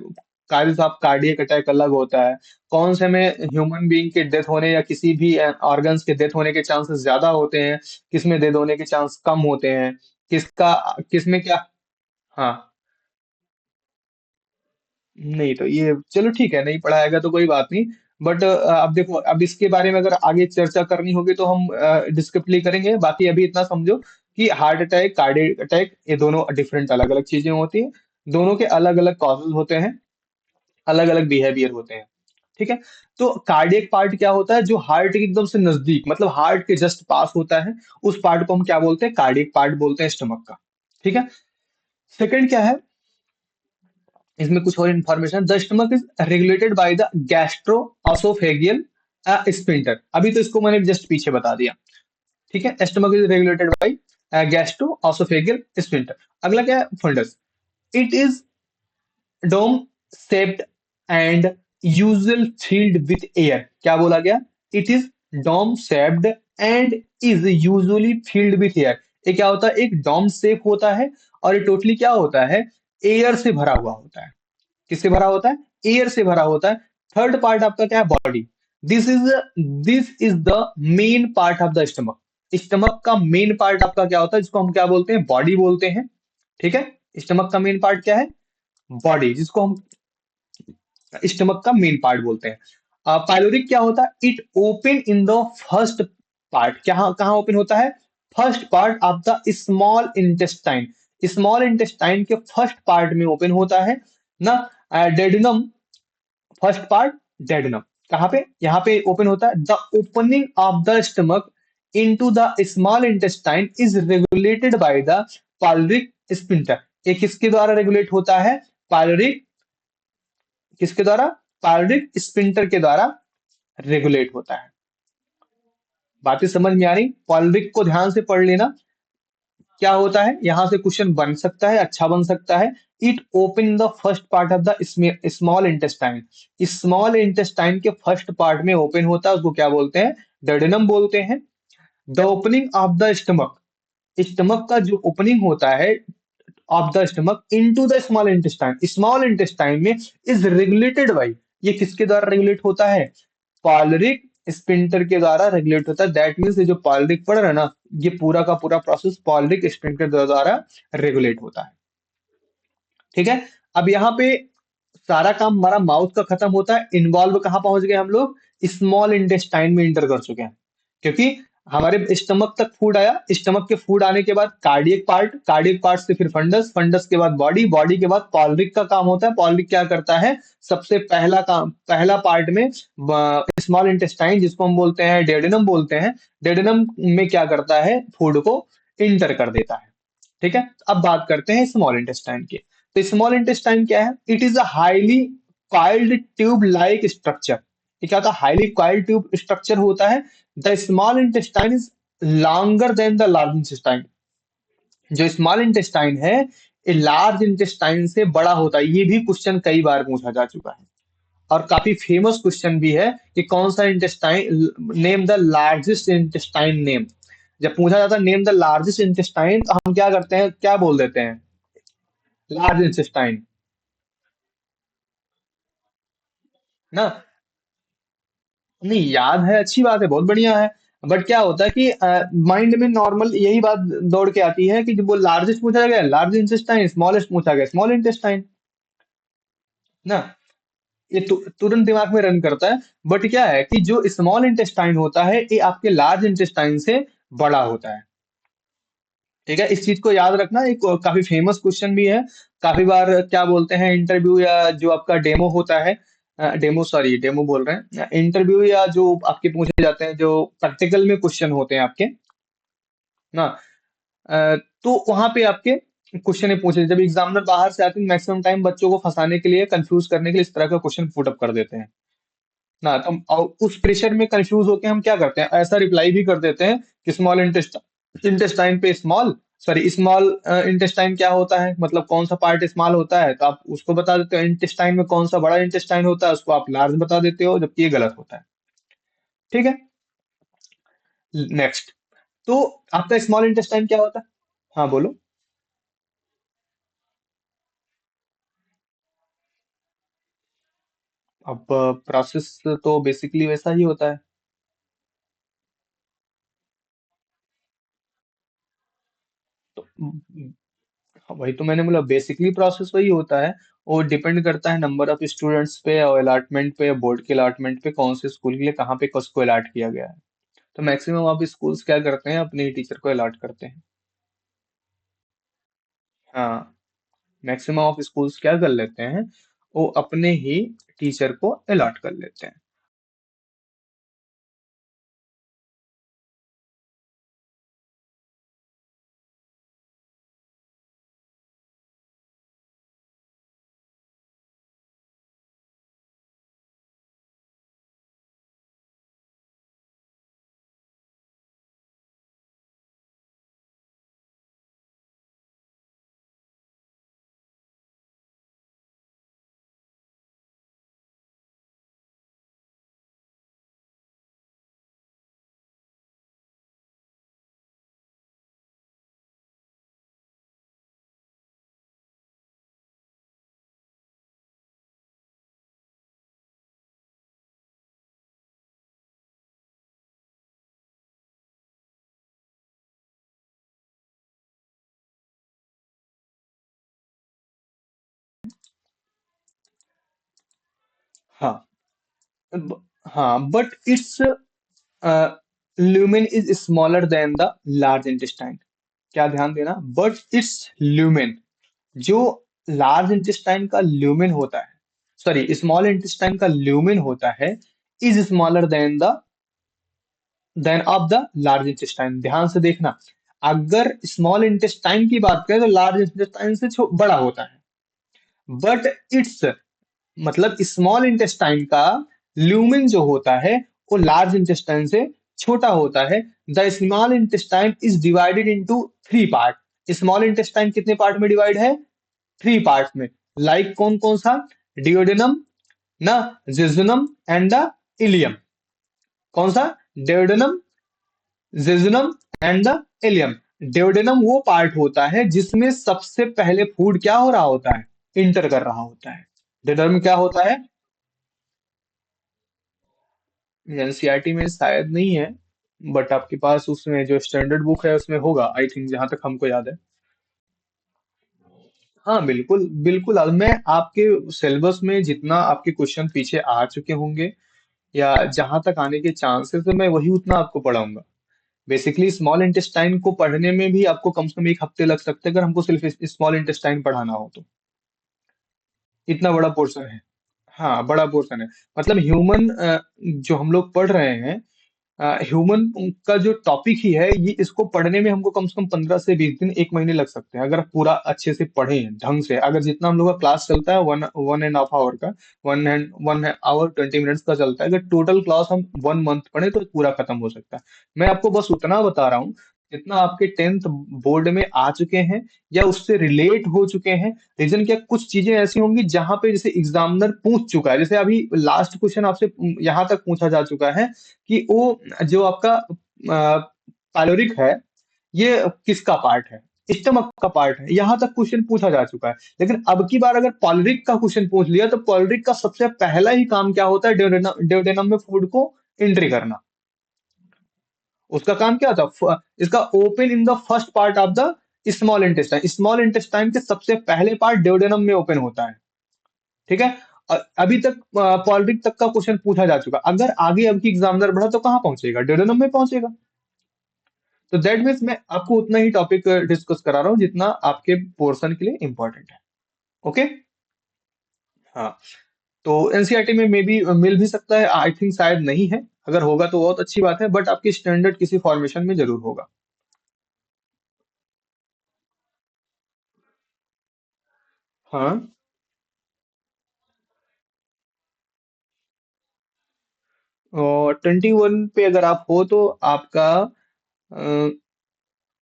काजेस ऑफ कार्डियक अटैक अलग होता है। कौन से में ह्यूमन बीइंग के डेथ होने या किसी भी ऑर्गन्स के डेथ होने के चांसेस ज्यादा होते हैं, किसमें डेथ होने के चांस कम होते हैं, किसका किसमें क्या। हाँ, नहीं तो ये चलो ठीक है, नहीं पढ़ाएगा तो कोई बात नहीं। बट अब देखो, अब इसके बारे में अगर आगे चर्चा करनी होगी तो हम डिस्कपली करेंगे। बाकी अभी इतना समझो कि हार्ट अटैक, कार्डियक अटैक, ये दोनों डिफरेंट अलग अलग चीजें होती हैं। दोनों के अलग अलग कॉजेज होते हैं, अलग अलग बिहेवियर होते हैं। ठीक है। तो कार्डियक पार्ट क्या होता है, जो हार्ट के एकदम से नजदीक, मतलब हार्ट के जस्ट पास होता है, उस पार्ट को हम क्या बोलते हैं, कार्डियक पार्ट बोलते हैं, स्टमक का। ठीक है। सेकंड क्या है, इसमें कुछ और information, the stomach is regulated by the gastro oesophageal sphincter. अभी तो इसको मैंने जस्ट पीछे बता दिया। ठीक है, stomach is regulated by gastro oesophageal sphincter. अगला क्या है, fundus. It is dome shaped and usual filled with air. क्या बोला गया, it is dome shaped and is usually filled with air. ये क्या होता है, एक डोम शेप होता है और ये टोटली क्या होता है, एयर से भरा हुआ होता है। किससे भरा होता है, एयर से भरा होता है। थर्ड पार्ट आपका क्या है, body. This is this is the main part of the stomach. Stomach का मेन पार्ट आपका क्या होता है, जिसको हम क्या बोलते हैं, बॉडी बोलते हैं। ठीक है। स्टमक का मेन पार्ट क्या है, बॉडी, जिसको हम स्टमक का मेन पार्ट बोलते हैं। पाइलोरिक क्या होता है, it open in the first part. क्या कहाँ ओपन होता है, first part of the small intestine. Small intestine के फर्स्ट पार्ट में ओपन होता है ना। डेडनम, फर्स्ट पार्ट डेडनम कहाँ पे, यहाँ पे ओपन होता है। The opening of the stomach into the small intestine is regulated by the pyloric sphincter. ये किसके द्वारा रेगुलेट होता है, पाइलोरिक, किसके द्वारा, पाइलोरिक स्पिंटर के द्वारा रेगुलेट होता है। बातें समझ में आ रही, पाइलोरिक को ध्यान से पढ़ लेना। क्या होता है, यहां से क्वेश्चन बन सकता है, अच्छा बन सकता है। It open the first part of the small intestine. Small intestine के फर्स्ट पार्ट में ओपन होता है, उसको क्या बोलते हैं, डेडेनम बोलते हैं। The opening of the stomach, stomach का जो ओपनिंग होता है of the stomach into the small intestine में इज रेगुलेटेड बाई, ये किसके द्वारा रेगुलेट होता है, पाइलोरिक स्पिंटर के द्वारा रेगुलेट होता है। दैट मीन्स ये जो पाइलोरिक पढ़ रहा है ना, ये पूरा का पूरा प्रोसेस पाइलोरिक स्पिंटर के द्वारा रेगुलेट होता है। ठीक है। अब यहाँ पे सारा काम हमारा माउथ का खत्म होता है, इन्वॉल्व कहाँ पहुंच गए हम लोग, स्मॉल इंटेस्टाइन में इंटर कर चुके हैं। क्योंकि हमारे स्टमक तक फूड आया, स्टमक के फूड आने के बाद कार्डियक पार्ट, कार्डियक पार्ट से फिर फंडस, फंडस के बाद बॉडी, बॉडी के बाद पॉलरिक का काम होता है। पॉलरिक क्या करता है, सबसे पहला काम, पहला पार्ट में स्मॉल इंटेस्टाइन, जिसको हम बोलते हैं डेडेनम बोलते हैं, डेडेनम में क्या करता है, फूड को इंटर कर देता है। ठीक है। अब बात करते हैं स्मॉल इंटेस्टाइन की। तो स्मॉल इंटेस्टाइन क्या है, it is a highly coiled tube like structure. ये क्या होता है, हाईली कॉइल्ड ट्यूब स्ट्रक्चर होता है। The small intestine is longer than the large intestine. जो स्मॉल इंटेस्टाइन है, ये लार्ज इंटेस्टाइन से बड़ा होता है। ये भी क्वेश्चन कई बार पूछा जा चुका है और काफी फेमस क्वेश्चन भी है कि कौन सा intestine, name the largest intestine name. जब पूछा जाता है नेम द लार्जेस्ट इंटेस्टाइन, तो हम क्या करते हैं, क्या बोल देते हैं, लार्ज इंटेस्टाइन ना। नहीं, याद है, अच्छी बात है, बहुत बढ़िया है। बट क्या होता है कि माइंड में नॉर्मल यही बात दौड़ के आती है कि जब वो लार्जेस्ट पूछा गया लार्ज इंटेस्टाइन, स्मॉलेस्ट पूछा गया स्मॉल इंटेस्टाइन। ना, ये तुरंत दिमाग में रन करता है। बट क्या है कि जो स्मॉल इंटेस्टाइन होता है ये आपके लार्ज इंटेस्टाइन से बड़ा होता है। ठीक है, इस चीज को याद रखना, एक काफी फेमस क्वेश्चन भी है। काफी बार क्या बोलते हैं, इंटरव्यू या जो आपका डेमो होता है, डेमो सॉरी डेमो बोल रहे हैं, इंटरव्यू या जो आपके पूछे जाते हैं जो प्रैक्टिकल में क्वेश्चन होते हैं आपके ना, तो वहां पे आपके क्वेश्चन पूछे, जब एग्जामिनर बाहर से आते हैं मैक्सिमम टाइम बच्चों को फंसाने के लिए, कंफ्यूज करने के लिए इस तरह का क्वेश्चन पुट अप कर देते हैं ना। तो उस प्रेशर में कंफ्यूज होकर हम क्या करते हैं, ऐसा रिप्लाई भी कर देते हैं कि स्मॉल इंटेस्टाइन पे स्मॉल, सॉरी स्मॉल इंटेस्टाइन क्या होता है, मतलब कौन सा पार्ट स्मॉल होता है, तो आप उसको बता देते हो। इंटेस्टाइन में कौन सा बड़ा इंटेस्टाइन होता है, उसको आप लार्ज बता देते हो, जबकि ये गलत होता है। ठीक है, नेक्स्ट। तो आपका स्मॉल इंटेस्टाइन क्या होता है? हाँ बोलो। अब प्रोसेस तो बेसिकली वैसा ही होता है। तो वही तो मैंने बोला, बेसिकली प्रोसेस वही होता है। वो डिपेंड करता है नंबर ऑफ स्टूडेंट्स पे और अलॉटमेंट पे, बोर्ड के अलॉटमेंट पे, कौन से स्कूल के लिए कहाँ पे किसको अलॉट किया गया है। तो मैक्सिमम आप स्कूल्स क्या करते हैं, अपने ही टीचर को अलॉट करते हैं। हाँ, मैक्सिमम ऑफ स्कूल्स क्या कर लेते हैं, वो अपने ही टीचर को अलॉट कर लेते हैं। हाँ, हाँ, but it's lumen is smaller than the large intestine. क्या ध्यान देना, बट इट्स ल्यूमेन, जो लार्ज इंटेस्टाइन का ल्यूमेन होता है, सॉरी स्मॉल इंटेस्टाइन का ल्यूमेन होता है, is smaller than of the large intestine. ध्यान से देखना, अगर स्मॉल इंटेस्टाइन की बात करें तो लार्ज इंटेस्टाइन से बड़ा होता है, बट इट्स मतलब स्मॉल इंटेस्टाइन का ल्यूमेन जो होता है वो लार्ज इंटेस्टाइन से छोटा होता है। The small intestine is divided into three part. Small intestine कितने पार्ट में डिवाइड है? थ्री पार्ट में। लाइक कौन कौन सा? डिओडेनम ना, जिजुनम एंड द इलियम। कौन सा? Duodenum, jejunum and the ileum. Duodenum वो पार्ट होता है जिसमें सबसे पहले फूड क्या हो रहा होता है, इंटर कर रहा होता है। डिओडेनम क्या होता है? एनसीईआरटी में शायद नहीं है, बट आपके पास उसमें जो स्टैंडर्ड बुक है उसमें होगा आई थिंक, जहां तक हमको याद है। हाँ बिल्कुल बिल्कुल, अब मैं आपके सिलेबस में जितना आपके क्वेश्चन पीछे आ चुके होंगे या जहां तक आने के चांसेस है, मैं वही उतना आपको पढ़ाऊंगा। बेसिकली स्मॉल इंटेस्टाइन को पढ़ने में भी आपको कम से कम एक हफ्ते लग सकते हैं, अगर हमको सिर्फ स्मॉल इंटेस्टाइन पढ़ाना हो तो। इतना बड़ा पोर्शन है। हाँ बड़ा पोर्शन है। मतलब ह्यूमन जो हम लोग पढ़ रहे हैं, ह्यूमन का जो टॉपिक ही है ये, इसको पढ़ने में हमको कम से कम 15 से 20 दिन, एक महीने लग सकते हैं, अगर आप पूरा अच्छे से पढ़ें ढंग से। अगर जितना हम लोग का क्लास चलता है, one one and half hour का, 1 आवर 20 मिनट्स का चलता है, अगर टोटल क्लास हम 1 मंथ पढ़े तो पूरा खत्म हो सकता है। मैं आपको बस उतना बता रहा हूँ जितना आपके 10th बोर्ड में आ चुके हैं या उससे रिलेट हो चुके हैं। रीजन क्या, कुछ चीजें ऐसी होंगी जहां पे जैसे एग्जामिनर पूछ चुका है, जैसे अभी लास्ट क्वेश्चन आपसे यहाँ तक पूछा जा चुका है कि वो जो आपका पायलोरिक है, ये किसका पार्ट है, स्टमक का पार्ट है, यहां तक क्वेश्चन पूछा जा चुका है। लेकिन अब की बार अगर पॉलरिक का क्वेश्चन पूछ लिया तो पॉलरिक का सबसे पहला ही काम क्या होता है, ड्यूडेनम में फूड को एंट्री करना। उसका काम क्या था, इसका open in the first part of the small intestine. Small intestine के सबसे पहले पार्ट ड्यूडेनम में ओपन होता है। ठीक है, अभी तक पॉलिटिक्स तक का क्वेश्चन पूछा जा चुका, अगर आगे अब की एग्जामिनर बढ़ा तो कहाँ पहुंचेगा, ड्यूडेनम में पहुंचेगा। तो दैट मीन्स मैं आपको उतना ही टॉपिक डिस्कस करा रहा हूँ जितना आपके पोर्शन के लिए इंपॉर्टेंट है। ओके। हाँ। तो एनसीईआरटी में मे बी मिल भी सकता है, आई थिंक शायद नहीं है, अगर होगा तो बहुत अच्छी बात है, बट आपकी स्टैंडर्ड किसी फॉर्मेशन में जरूर होगा। हाँ। और 21 पे अगर आप हो तो आपका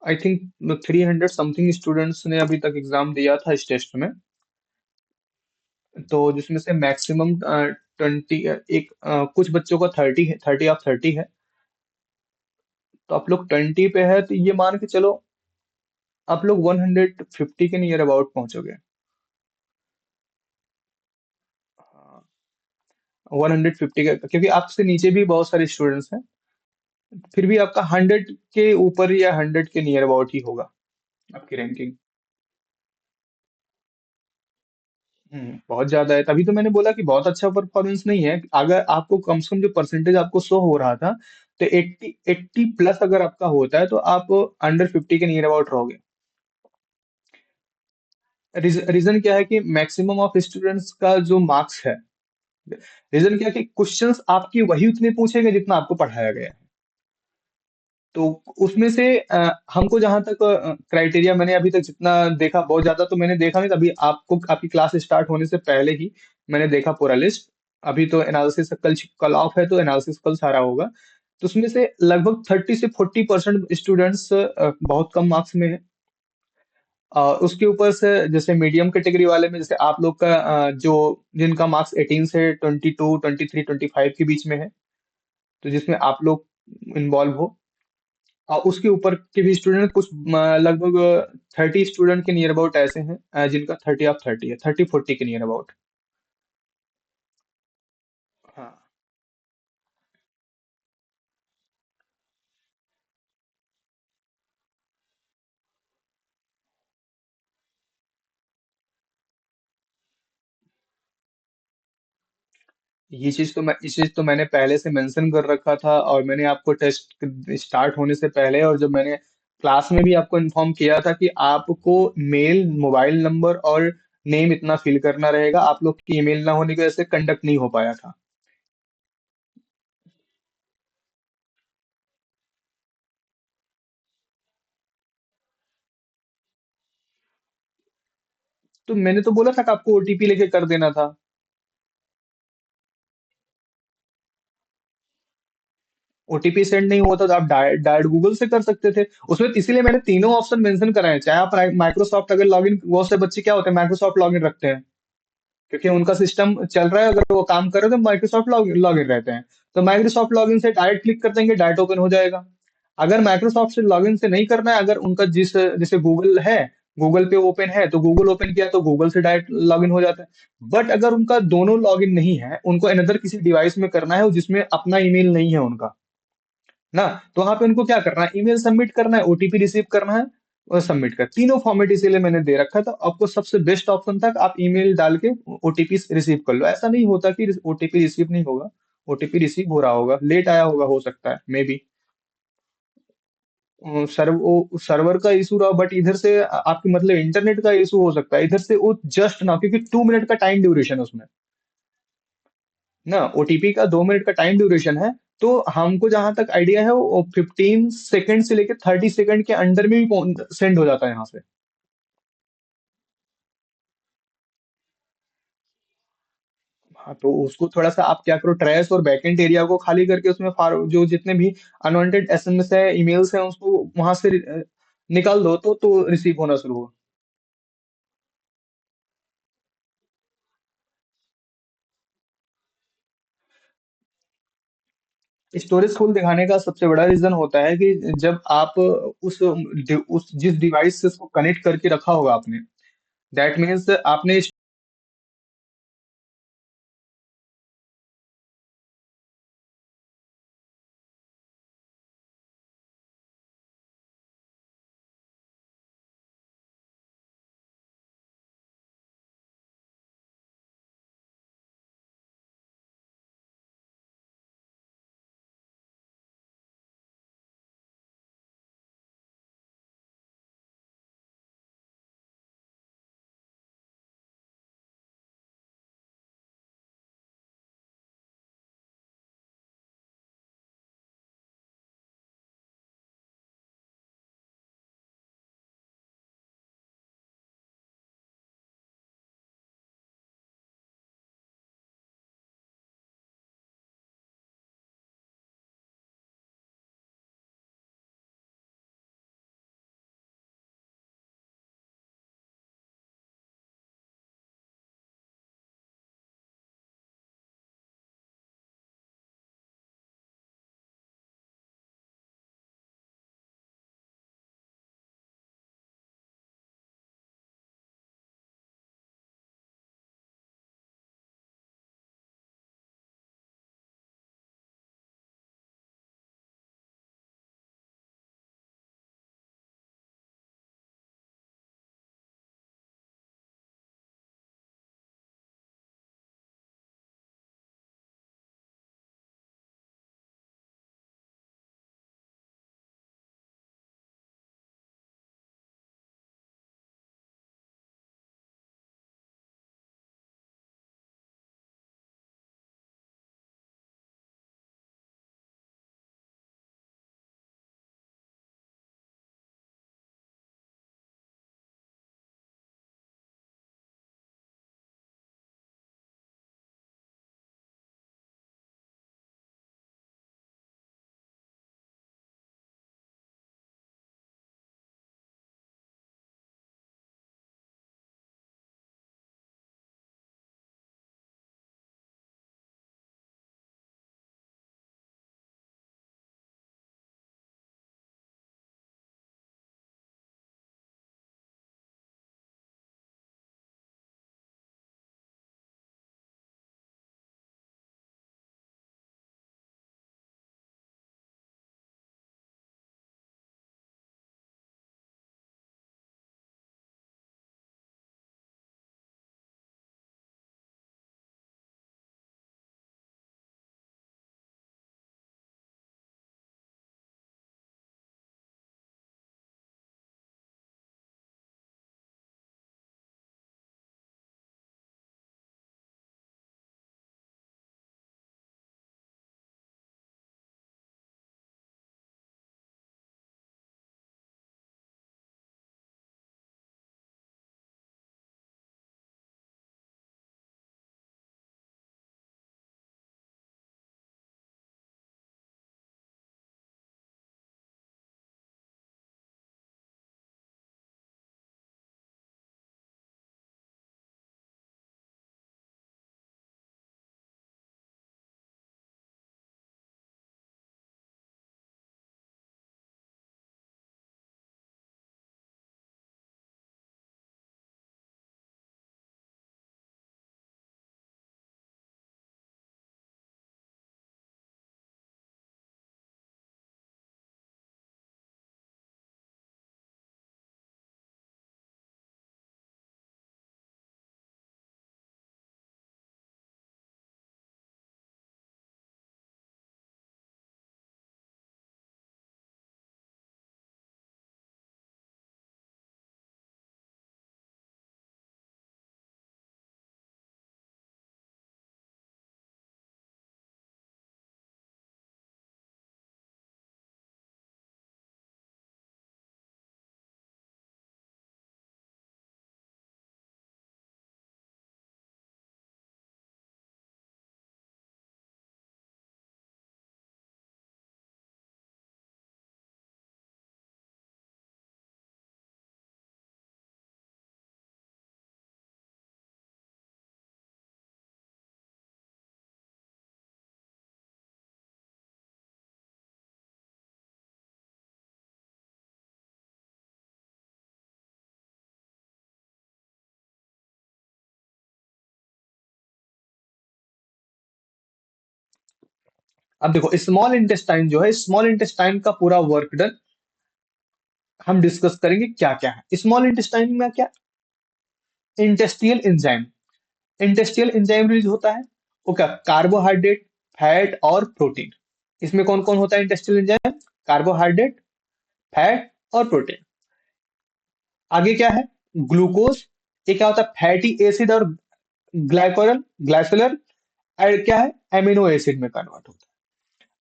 आई थिंक 300 समथिंग स्टूडेंट्स ने अभी तक एग्जाम दिया था इस टेस्ट में। तो जिसमें से मैक्सिमम 20, एक कुछ बच्चों का 30 है, 30 ऑफ 30 है। तो आप लोग 20 पे है, तो ये मान के चलो आप लोग 150 के नियर अबाउट पहुंचोगे। 150 का, क्योंकि आपसे नीचे भी बहुत सारे स्टूडेंट्स हैं, फिर भी आपका 100 के ऊपर या 100 के नियर अबाउट ही होगा आपकी रैंकिंग। बहुत ज्यादा है, तभी तो मैंने बोला कि बहुत अच्छा परफॉर्मेंस नहीं है। अगर आपको कम से कम जो परसेंटेज आपको शो हो रहा था, तो 80 प्लस अगर आपका होता है तो आप अंडर 50 के नियर अबाउट रहोगे। रीजन क्या है कि मैक्सिमम ऑफ स्टूडेंट्स का जो मार्क्स है, रीजन क्या है कि क्वेश्चंस आपकी वही उतने पूछेंगे जितना आपको पढ़ाया गया है। तो उसमें से हमको जहां तक क्राइटेरिया मैंने अभी तक जितना देखा, बहुत ज्यादा तो मैंने देखा नहीं, तभी आपको आपकी क्लास स्टार्ट होने से पहले ही मैंने देखा पूरा लिस्ट। अभी तो एनालिसिस कल कल ऑफ है, तो एनालिसिस कल सारा होगा। तो उसमें से लगभग 30 से 40% स्टूडेंट्स बहुत कम मार्क्स में है। उसके ऊपर से जैसे मीडियम कैटेगरी वाले में, जैसे आप लोग का जो जिनका मार्क्स 18 से 22, 23, 25 के बीच में है, तो जिसमें आप लोग इन्वॉल्व हो। और उसके ऊपर के भी स्टूडेंट कुछ लगभग 30 स्टूडेंट के नियर अबाउट ऐसे हैं जिनका 30 ऑफ 30 है, 30-40 के नियर अबाउट। हाँ। ये चीज तो मैं इस चीज तो मैंने पहले से मेंशन कर रखा था, और मैंने आपको टेस्ट स्टार्ट होने से पहले, और जब मैंने क्लास में भी आपको इन्फॉर्म किया था कि आपको मेल, मोबाइल नंबर और नेम इतना फिल करना रहेगा, आप लोग की ईमेल ना होने की वजह से कंडक्ट नहीं हो पाया था। तो मैंने तो बोला था कि आपको ओटीपी लेके कर देना था। ओटीपी सेंड नहीं होता तो आप डायरेक्ट डायरेक्ट गूगल से कर सकते थे उसमें, इसीलिए मैंने तीनों ऑप्शन मेंशन कराए हैं। चाहे आप माइक्रोसॉफ्ट अगर लॉगिन, बहुत से बच्चे क्या होते हैं माइक्रोसॉफ्ट लॉगिन रखते हैं, क्योंकि उनका सिस्टम चल रहा है, अगर वो काम कर रहे हैं तो माइक्रोसॉफ्ट लॉगिन रहते हैं। तो माइक्रोसॉफ्ट लॉगिन से डायरेक्ट क्लिक कर देंगे, डायरेक्ट ओपन हो जाएगा। अगर माइक्रोसॉफ्ट से लॉगिन से नहीं करना है, अगर उनका जिस जैसे गूगल है, गूगल पे ओपन है तो गूगल ओपन किया तो गूगल से डायरेक्ट लॉगिन हो जाता है। बट अगर उनका दोनों लॉगिन नहीं है, उनको अनदर किसी डिवाइस में करना है जिसमें अपना ईमेल नहीं है उनका ना, तो वहां पे उनको क्या करना है, ईमेल सबमिट करना है, ओटीपी रिसीव करना है और सबमिट कर, तीनों फॉर्मेट इसीलिए मैंने दे रखा था आपको। सबसे बेस्ट ऑप्शन था कि आप ईमेल डाल के ओटीपी रिसीव कर लो। ऐसा नहीं होता कि ओटीपी रिसीव नहीं होगा, ओटीपी रिसीव हो रहा होगा, लेट आया होगा, हो सकता है मे बी सर्वर का इशू रहा, बट इधर से आपके मतलब इंटरनेट का इशू हो सकता है, इधर से वो जस्ट ना, क्योंकि 2 मिनट का टाइम ड्यूरेशन है उसमें ना, ओटीपी का 2 मिनट का टाइम ड्यूरेशन है। तो हमको जहां तक आइडिया है वो 15 सेकंड से लेकर 30 सेकंड के अंदर में भी सेंड हो जाता है यहाँ से। हाँ, तो उसको थोड़ा सा आप क्या करो, ट्रैश और बैकएंड एरिया को खाली करके उसमें जो जितने भी अनवांटेड एसएमएस है, ईमेल्स है, उसको वहां से निकाल दो, तो रिसीव होना शुरू हो। स्टोरेज फुल दिखाने का सबसे बड़ा रीजन होता है कि जब आप उस जिस डिवाइस से उसको कनेक्ट करके रखा होगा आपने, दैट मीन्स आपने अब देखो स्मॉल इंटेस्टाइन जो है, स्मॉल इंटेस्टाइन का पूरा वर्क डन हम डिस्कस करेंगे क्या क्या है स्मॉल इंटेस्टाइन में। क्या इंटेस्टियल एंजाइम, इंटेस्टियल एंजाइम रिलीज होता है वो क्या, कार्बोहाइड्रेट, फैट और प्रोटीन। इसमें कौन कौन होता है इंटेस्टियल एंजाइम, कार्बोहाइड्रेट, फैट और प्रोटीन। आगे क्या है, ग्लूकोज, ये क्या होता है फैटी एसिड और ग्लाइकोल ग्लाइकोलर, और क्या है एमिनो एसिड में कन्वर्ट होता है।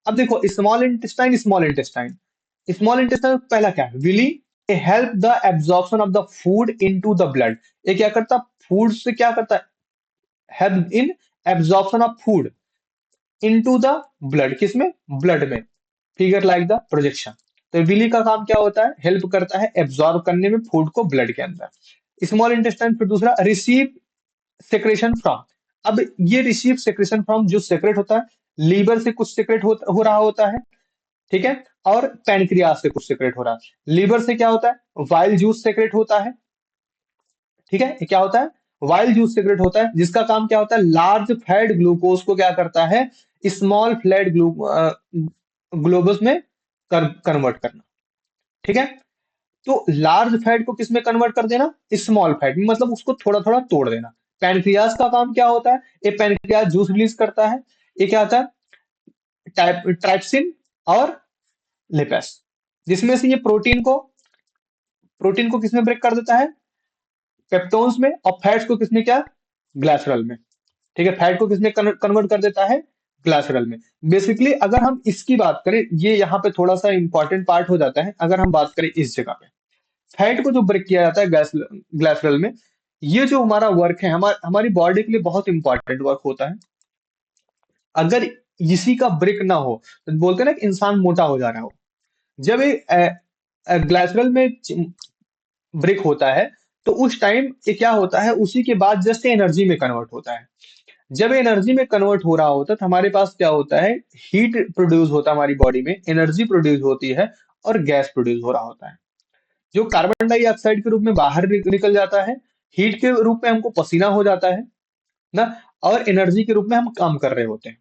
अब देखो स्मॉल इंटेस्टाइन, स्मॉल इंटेस्टाइन पहला क्या है, villi, a help the absorption of the food into the blood. ये क्या करता है, फूड से क्या करता है, help in absorption of food into the blood, किसमें, ब्लड में, फिगर लाइक द प्रोजेक्शन। तो विली का काम क्या होता है, हेल्प करता है एब्जॉर्ब करने में फूड को ब्लड के अंदर। स्मॉल इंटेस्टाइन फिर दूसरा रिसीव सेक्रेशन फ्रॉम। अब ये रिसीव सेक्रेशन फ्रॉम जो सेक्रेट होता है, लीवर से कुछ सेक्रेट हो रहा होता है, ठीक है, और पैनक्रियाज से कुछ सेक्रेट हो रहा है। लीवर से क्या होता है, वाइल जूस सेक्रेट होता है, ठीक है, ये क्या होता है, वाइल जूस सेक्रेट होता है, जिसका काम क्या होता है, लार्ज फैट ग्लूकोज को क्या करता है, स्मॉल फ्लैट ग्लोबस में कन्वर्ट करना, ठीक है। तो लार्ज फैट को किस में कन्वर्ट कर देना, स्मॉल फैट में, मतलब उसको थोड़ा थोड़ा तोड़ देना। पैनक्रियाज का काम क्या होता है, ये पैनक्रियाज जूस रिलीज करता है, ये क्या होता है, ट्राइप्सिन और लिपेस, जिसमें से ये प्रोटीन को किसमें ब्रेक कर देता है, पेप्टोन्स में, और फैट्स को किसने क्या, ग्लाइसरल में, ठीक है, फैट को किसमें कन्वर्ट कर देता है, ग्लाइसरल में। बेसिकली अगर हम इसकी बात करें, ये यहाँ पे थोड़ा सा इंपॉर्टेंट पार्ट हो जाता है, अगर हम बात करें इस जगह पे, फैट को जो ब्रेक किया जाता है ग्लाइसरल में, ये जो हमारा वर्क है, हमारी बॉडी के लिए बहुत इंपॉर्टेंट वर्क होता है। अगर इसी का ब्रेक ना हो, तो बोलते हैं ना कि इंसान मोटा हो जा रहा हो। जब ये ग्लाइसरल में ब्रेक होता है, तो उस टाइम ये क्या होता है, उसी के बाद जस्ट एनर्जी में कन्वर्ट होता है। जब एनर्जी में कन्वर्ट हो रहा होता है, तो हमारे पास क्या होता है, हीट प्रोड्यूस होता है हमारी बॉडी में, एनर्जी प्रोड्यूस होती है और गैस प्रोड्यूस हो रहा होता है, जो कार्बन डाइऑक्साइड के रूप में बाहर निकल जाता है, हीट के रूप में हमको पसीना हो जाता है ना, और एनर्जी के रूप में हम काम कर रहे होते हैं।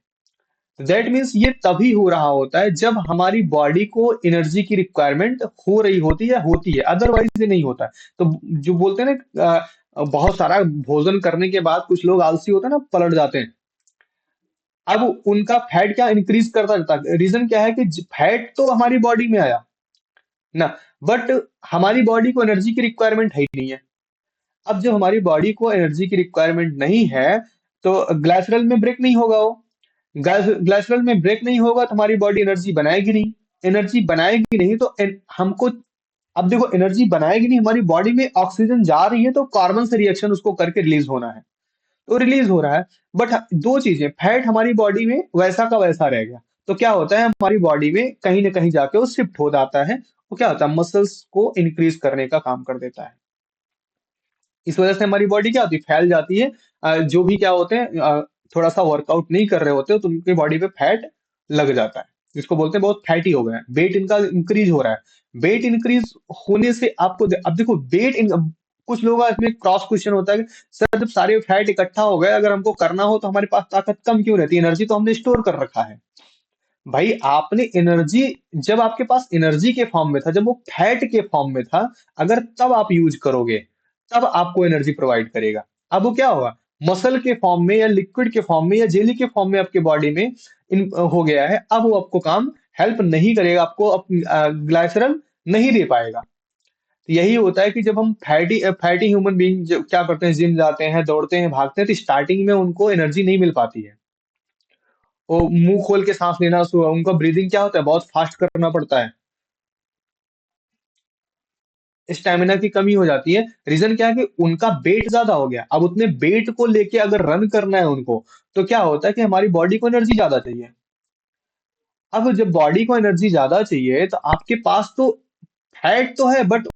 दैट मीन्स ये तभी हो रहा होता है जब हमारी बॉडी को एनर्जी की रिक्वायरमेंट हो रही होती है, अदरवाइज ये नहीं होता है। तो जो बोलते हैं ना, बहुत सारा भोजन करने के बाद कुछ लोग आलसी होते हैं ना, पलट जाते हैं। अब उनका फैट क्या इंक्रीज करता जाता है, रीजन क्या है कि फैट तो हमारी बॉडी में आया ना, बट हमारी बॉडी को एनर्जी की रिक्वायरमेंट है ही नहीं है। अब जब हमारी बॉडी को एनर्जी की रिक्वायरमेंट नहीं है, तो ग्लाइसरल में ब्रेक नहीं होगा वो, ग्लाइसरल में ब्रेक नहीं होगा तो हमारी बॉडी एनर्जी बनाएगी नहीं, एनर्जी बनाएगी नहीं तो हमको, अब देखो एनर्जी बनाएगी नहीं, हमारी बॉडी में ऑक्सीजन जा रही है तो कार्बन से रिएक्शन उसको करके रिलीज होना है, तो रिलीज हो रहा है। बट दो चीजें, फैट हमारी बॉडी में वैसा का वैसा रह गया, तो क्या होता है, हमारी बॉडी में कहीं ना कहीं जाके वो शिफ्ट हो जाता है, वो क्या होता है, मसल्स को इंक्रीज करने का काम कर देता है। इस वजह से हमारी बॉडी क्या होती है, फैल जाती है। जो भी क्या होते हैं, थोड़ा सा वर्कआउट नहीं कर रहे होते तो उनकी बॉडी पे फैट लग जाता है, जिसको बोलते हैं बहुत फैटी हो गए हैं, वेट इनका इंक्रीज हो रहा है। वेट इंक्रीज होने से आपको अब देखो कुछ लोगों का इसमें क्रॉस क्वेश्चन होता है कि सर जब सारे फैट इकट्ठा हो गए, अगर हमको करना हो तो हमारे पास ताकत कम क्यों रहती है, एनर्जी तो हमने स्टोर कर रखा है। भाई आपने एनर्जी, जब आपके पास एनर्जी के फॉर्म में था, जब वो फैट के फॉर्म में था, अगर तब आप यूज करोगे, तब आपको एनर्जी प्रोवाइड करेगा। अब वो क्या होगा, मसल के फॉर्म में या लिक्विड के फॉर्म में या जेली के फॉर्म में आपके बॉडी में हो गया है, अब वो आपको काम हेल्प नहीं करेगा, आपको ग्लाइसरल नहीं दे पाएगा। तो यही होता है कि जब हम फैटी फैटी ह्यूमन बींग क्या करते हैं, जिम जाते हैं, दौड़ते हैं, भागते हैं, तो स्टार्टिंग में उनको एनर्जी नहीं मिल पाती है, वो मुंह खोल के सांस लेना, उनका ब्रीदिंग क्या होता है, बहुत फास्ट करना पड़ता है, स्टेमिना की कमी हो जाती है। रीजन क्या है कि उनका वेट ज्यादा हो गया, अब उतने वेट को लेके अगर रन करना है उनको, तो क्या होता है कि हमारी बॉडी को एनर्जी ज्यादा चाहिए। अब जब बॉडी को एनर्जी ज्यादा चाहिए, तो आपके पास तो फैट तो है, बट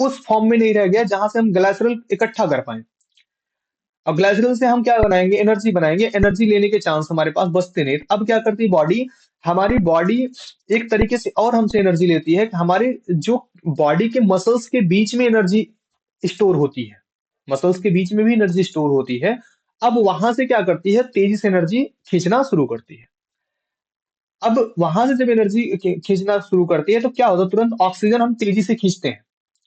उस फॉर्म में नहीं रह गया जहां से हम ग्लाइसरल इकट्ठा कर पाए। अब ग्लाइसरल से हम क्या बनाएंगे, एनर्जी बनाएंगे, एनर्जी लेने के चांस हमारे पास बचते नहीं। अब क्या करती है बॉडी, हमारी बॉडी एक तरीके से और हमसे एनर्जी लेती है कि हमारे जो बॉडी के मसल्स के बीच में एनर्जी स्टोर होती है, मसल्स के बीच में भी एनर्जी स्टोर होती है। अब वहां से क्या करती है, तेजी से एनर्जी खींचना शुरू करती है। अब वहां से जब एनर्जी खींचना शुरू करती है तो क्या होता है, तुरंत ऑक्सीजन हम तेजी से खींचते हैं।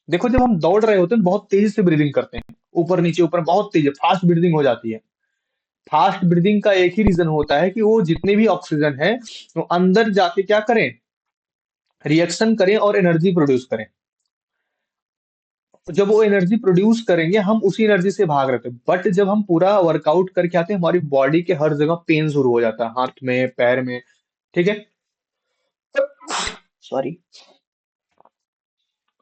देखो जब हम दौड़ रहे होते हैं तो बहुत तेजी से ब्रीदिंग करते हैं, ऊपर बहुत तेज फास्ट ब्रीदिंग हो जाती है। फास्ट ब्रीदिंग का एक ही रीजन होता है कि वो जितने भी ऑक्सीजन है वो अंदर जाके क्या करें, रिएक्शन करें और एनर्जी प्रोड्यूस करें। जब वो एनर्जी प्रोड्यूस करेंगे हम उसी एनर्जी से भाग रहे थे, बट जब हम पूरा वर्कआउट करके आते हैं हमारी बॉडी के हर जगह पेन शुरू हो जाता है, हाथ में पैर में। ठीक है, सॉरी।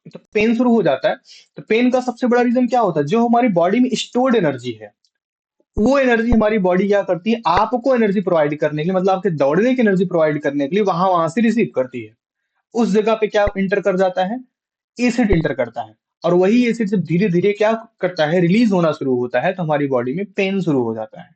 तो पेन शुरू हो जाता है। तो पेन का सबसे बड़ा रीजन क्या होता है, जो हमारी बॉडी में स्टोर्ड एनर्जी है, वो एनर्जी हमारी बॉडी क्या करती है, आपको एनर्जी प्रोवाइड करने के लिए, मतलब आपके दौड़ने की एनर्जी प्रोवाइड करने के लिए वहां वहां से रिसीव करती है। उस जगह पे क्या इंटर कर जाता है, एसिड इंटर करता है। और वही एसिड जब धीरे धीरे क्या करता है, रिलीज होना शुरू होता है, तो हमारी बॉडी में पेन शुरू हो जाता है।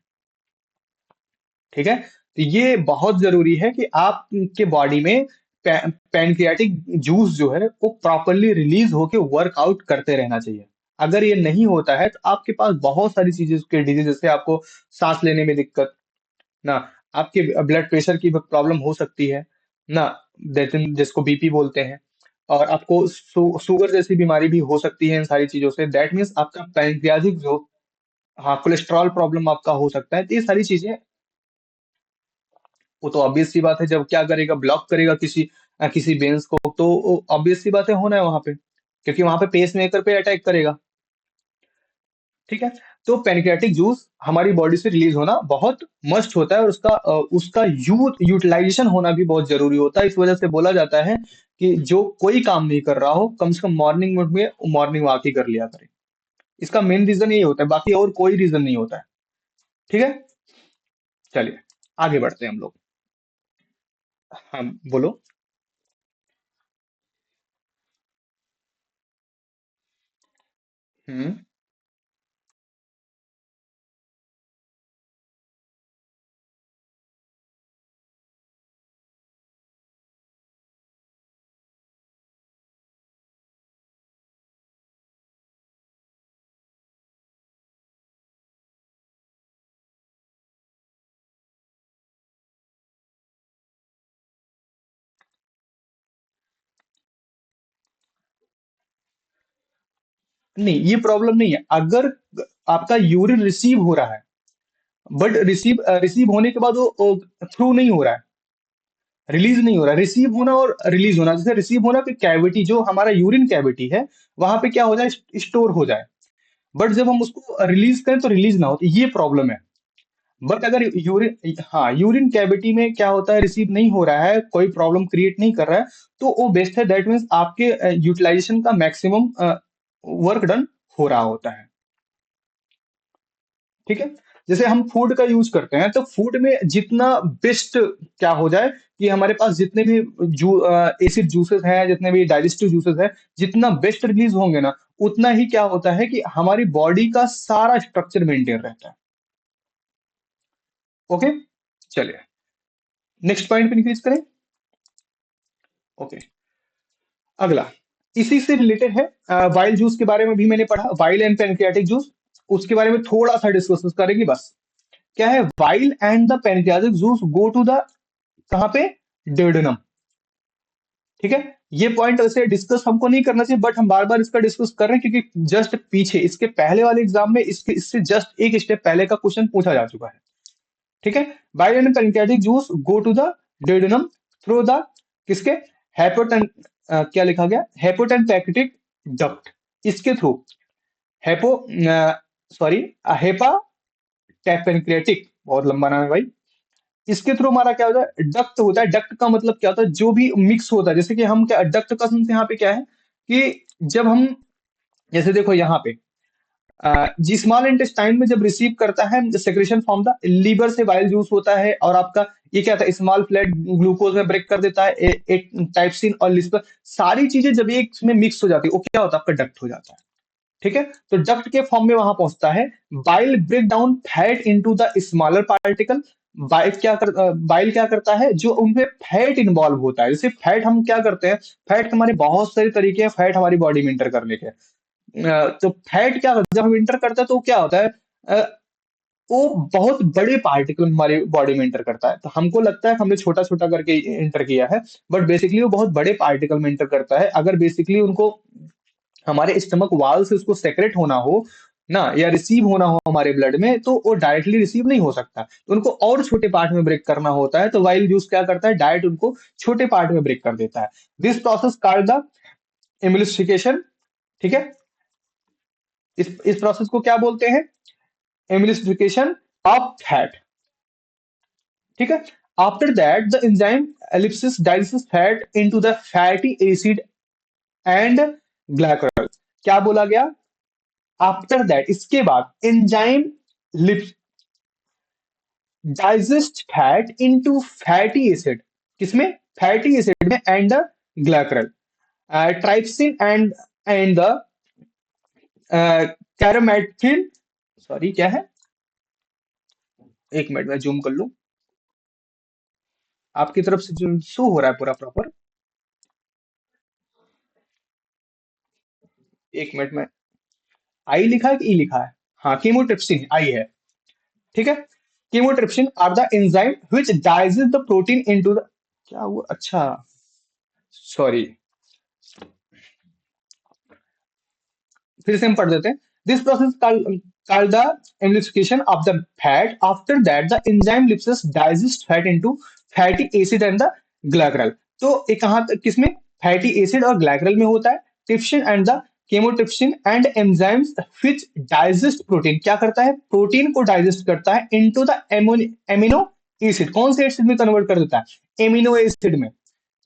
ठीक है, तो ये बहुत जरूरी है कि आपके बॉडी में पैनक्रियाटिक जूस जो है वो प्रॉपरली रिलीज होके वर्कआउट करते रहना चाहिए। अगर ये नहीं होता है तो आपके पास बहुत सारी चीजें के डिजीज, जैसे आपको सांस लेने में दिक्कत ना, आपके ब्लड प्रेशर की प्रॉब्लम हो सकती है ना, जिसको बीपी बोलते हैं, और आपको शुगर जैसी बीमारी भी हो सकती है इन सारी चीजों से। दैट मीन्स आपका पैनक्रियाटिक जो, हाँ, कोलेस्ट्रॉल प्रॉब्लम आपका हो सकता है। तो ये सारी चीजें, वो तो ऑब्वियस सी बात है, जब क्या करेगा, ब्लॉक करेगा किसी वेन्स को, तो ऑब्वियस सी बात है होना है वहां पे, क्योंकि वहां पे पेस मेकर पे अटैक करेगा। ठीक है, तो पैनक्रियाटिक जूस हमारी बॉडी से रिलीज होना बहुत मस्ट होता है, और उसका यूटिलाइजेशन होना भी बहुत जरूरी होता है। इस वजह से बोला जाता है कि जो कोई काम नहीं कर रहा हो, कम से कम मॉर्निंग में मॉर्निंग वॉक ही कर लिया करे। इसका मेन रीजन यही होता है, बाकी और कोई रीजन नहीं होता है। ठीक है, चलिए आगे बढ़ते हैं हम लोग। हाँ, बोलो। हम्म। नहीं, ये प्रॉब्लम नहीं है अगर आपका यूरिन रिसीव हो रहा है, बट रिसीव होने के बाद वो थ्रू नहीं हो रहा है, रिलीज नहीं हो रहा है। रिसीव होना और रिलीज होना, जैसे रिसीव होना कि कैविटी, जो हमारा यूरिन कैविटी है, वहां पे क्या हो जाए, स्टोर हो जाए, बट जब हम उसको रिलीज करें तो रिलीज ना हो, तो ये प्रॉब्लम है। बट अगर यूरिन, हाँ, यूरिन कैविटी में क्या होता है, रिसीव नहीं हो रहा है, कोई प्रॉब्लम क्रिएट नहीं कर रहा है, तो वो बेस्ट है। दैट मीन्स आपके यूटिलाइजेशन का मैक्सिमम वर्क डन हो रहा होता है। ठीक है, जैसे हम फूड का यूज करते हैं, तो फूड में जितना बेस्ट क्या हो जाए, कि हमारे पास जितने भी एसिड जूसेस हैं, जितने भी डाइजेस्टिव जूसेस हैं, जितना बेस्ट रिलीज होंगे ना, उतना ही क्या होता है कि हमारी बॉडी का सारा स्ट्रक्चर मेंटेन रहता है। ओके, चलिए नेक्स्ट पॉइंट पे इंक्रीज करें। ओके, अगला इसी से रिलेटेड है, वाइल जूस के बारे में भी मैंने पढ़ा, वाइल एंड पैनक्रियाटिक जूस, उसके बारे में थोड़ा सा डिस्कस करेंगे बस। क्या है, bile and the pancreatic juice go to the, कहाँ पे, डेडनम। ठीक है, ये पॉइंट वैसे डिस्कस हमको नहीं करना चाहिए, बट हम बार बार इसका डिस्कस कर रहे हैं, क्योंकि जस्ट पीछे इसके पहले वाले एग्जाम में इससे जस्ट एक स्टेप पहले का क्वेश्चन पूछा जा चुका है। ठीक है, bile and pancreatic juice go to the duodenum through the, किसके, हेपोटन, क्या लिखा गया, हेपोटन पैक्रिटिक डक्ट, इसके थ्रू, हेपो, सॉरी, हेपा पैनक्रियाटिक, बहुत लंबा नाम है भाई। इसके थ्रू हमारा क्या होता है, डक्ट होता है। डक्ट का मतलब क्या होता है, जो भी मिक्स होता है, जैसे कि हम क्या, डक्ट का सेंस यहाँ पे क्या है, कि जब हम, जैसे देखो यहाँ पे, जी स्मॉल इंटेस्टाइन में जब रिसीव करता है सेक्रेशन फ्रॉम द लीवर से बाइल जूस होता है, और आपका ये क्या था, स्मॉल फ्लैट ग्लूकोज में ब्रेक कर देता है, एक टाइपसिन और लिस्पर, सारी चीजें जब एक में मिक्स हो जाती है, वो क्या होता है, आपका डक्ट हो जाता है। ठीक है, तो डक्ट के फॉर्म में वहां पहुंचता है। Bile break down fat into the smaller particle. Bile क्या करता है, जो उनमें फैट इन्वॉल्व होता है, जैसे फैट हम क्या करते हैं, फैट हमारे बहुत सारे तरीके हैं फैट हमारी बॉडी में इंटर करने के। तो फैट क्या, जब हम इंटर करते हैं तो क्या होता है, वो बहुत बड़े पार्टिकल हमारे बॉडी में इंटर करता है। तो हमको लगता है कि हमने छोटा छोटा करके इंटर किया है, बट बेसिकली वो बहुत बड़े पार्टिकल में इंटर करता है। अगर बेसिकली उनको हमारे स्टमक वाल से उसको सेक्रेट होना हो ना, या रिसीव होना हो हमारे ब्लड में, तो वो डायरेक्टली रिसीव नहीं हो सकता, तो उनको और छोटे पार्ट में ब्रेक करना होता है। तो वाइल जूस क्या करता है, डायरेक्ट उनको छोटे पार्ट में ब्रेक कर देता है। This process called the emulsification. ठीक है, इस प्रोसेस को क्या बोलते हैं, एमिलिफिकेशन ऑफ फैट। ठीक है, after that the enzyme lipase digest fat into the fatty acid and glycol. क्या बोला गया, आफ्टर दैट इसके बाद enzyme digest fat into fatty acid, किसमें, फैटी एसिड में, and the glycol, trypsin and the कैरोमेटिन। सॉरी क्या है, एक मिनट में जूम कर लूं, आपकी तरफ से जो शो हो रहा है पूरा प्रॉपर, एक मिनट में, आई लिखा है कि ई लिखा है, हाँ कीमोट्रिप्सिन आई है। ठीक है, chymotrypsin are the enzyme which digest the protein into the, क्या हुआ, अच्छा सॉरी, फिर से हम पढ़ देते हैं। This process called the emulsification of the fat. After that, the enzyme lips digest fat into fatty acid and the glycerol. तो ये कहाँ तक, किसमें, फैटी एसिड और ग्लाइकरल में होता है। Trypsin and the chymotrypsin and enzymes which digest protein, क्या करता है, प्रोटीन को डाइजेस्ट करता है इनटू द एमिनो एसिड, कौन से एसिड में कन्वर्ट कर देता है, एमिनो एसिड में।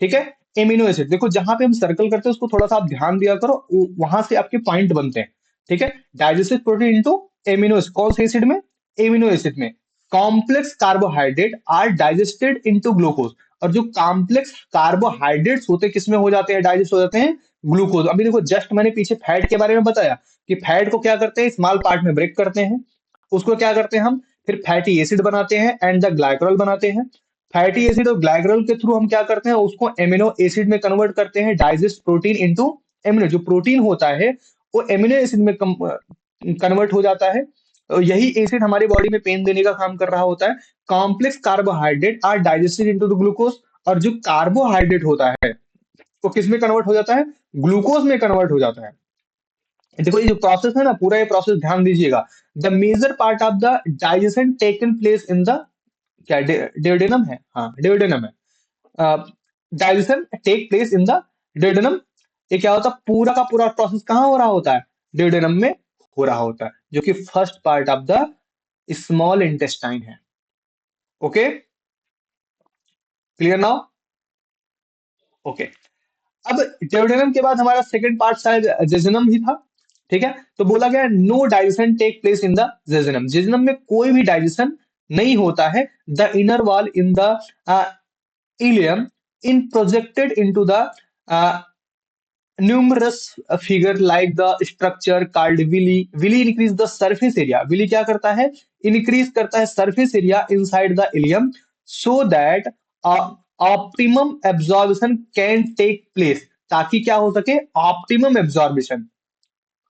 ठीक है, एमिनो एसिड, देखो जहां पे हम सर्कल करते हैं उसको थोड़ा सा आप ध्यान दिया करो, वहां से आपके पॉइंट बनते हैं। ठीक है, digestive protein into amino acid, कौन से एसिड में, एमिनो एसिड में। Complex carbohydrate are digested into glucose, और जो कॉम्प्लेक्स कार्बोहाइड्रेट्स होते हैं किसमें हो जाते हैं, डाइजेस्ट हो जाते हैं ग्लूकोज। अभी देखो जस्ट मैंने पीछे फैट के बारे में बताया कि फैट को क्या करते हैं, स्मॉल पार्ट में ब्रेक करते हैं, उसको क्या करते हैं हम, फिर फैटी एसिड बनाते हैं एंड द ग्लाइकोल बनाते हैं। फैटी एसिड और ग्लाइकोल के थ्रू हम क्या करते हैं, उसको एमिनो एसिड में कन्वर्ट करते हैं, डाइजेस्ट प्रोटीन इनटू एमिनो, जो प्रोटीन होता है वो एमिनो एसिड में कन्वर्ट हो जाता है। और यही एसिड हमारी बॉडी में पेन देने का काम कर रहा होता है। Complex carbohydrate are digested into the glucose, और जो कार्बोहाइड्रेट होता है वो किस में कन्वर्ट हो जाता है, ग्लूकोज में कन्वर्ट हो जाता है। देखो ये जो प्रोसेस है ना, पूरा ये प्रोसेस ध्यान दीजिएगा। The major part of the digestion taken place in the, क्या डेओडेनम है, हाँ डेओडेनम है। Digestion take place in the duodenum. ये क्या होता है, पूरा का पूरा प्रोसेस कहाँ हो रहा होता है, डेओडेनम में हो रहा होता है, जो कि first part of the small intestine है। Okay, clear now, okay. अब डेओडेनम के बाद हमारा सेकंड पार्ट शायद जेजुनम ही था। ठीक है, तो बोला गया no digestion take place in the jejunum, jejunum में कोई भी डाइजेशन नहीं होता है। The inner wall in the ileum in projected into the uh, numerous figure like the structure called villi. Villi increase the surface area. Villi क्या करता है, increase करता है surface area inside the ileum so that optimum absorption can take place, ताकि क्या हो सके, optimum absorption,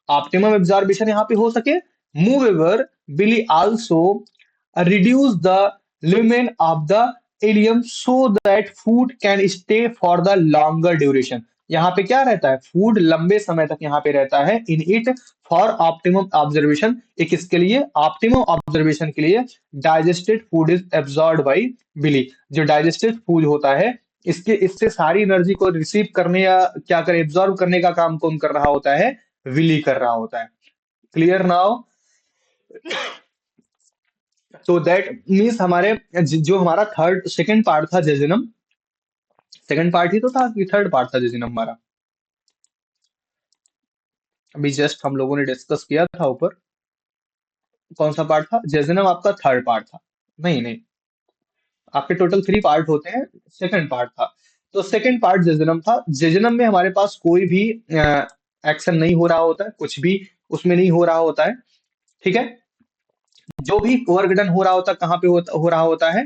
optimum एब्जॉर्बिशन यहाँ पे हो सके। Move ever will also reduce the lumen of the ilium so that food can stay for the longer duration. यहाँ पे क्या रहता है, फूड लंबे समय तक यहाँ पे रहता है in it for optimum observation. एक इसके लिए ऑप्टिमम ऑब्जर्वेशन के लिए digested food is absorb by villi, जो डाइजेस्टेड फूड होता है इसके, इससे सारी एनर्जी को रिसीव करने या क्या करे, एब्जॉर्ब करने का काम कौन कर रहा होता है, विली कर रहा होता है। क्लियर नाउ, तो दैट मीन्स हमारे जो हमारा थर्ड सेकंड पार्ट था जेजिनम, सेकंड पार्ट ही तो था कि थर्ड पार्ट था जेजिनम हमारा, अभी जस्ट हम लोगों ने डिस्कस किया था ऊपर। कौन सा पार्ट था, जेजिनम आपका थर्ड पार्ट था, नहीं नहीं, आपके टोटल थ्री पार्ट होते हैं, सेकंड पार्ट था। तो सेकंड पार्ट जेजिनम था। जेजिनम में हमारे पास कोई भी एक्शन नहीं हो रहा होता है, कुछ भी उसमें नहीं हो रहा होता है। ठीक है, जो भी वर्क डन हो रहा होता है कहाँ पे हो रहा होता है,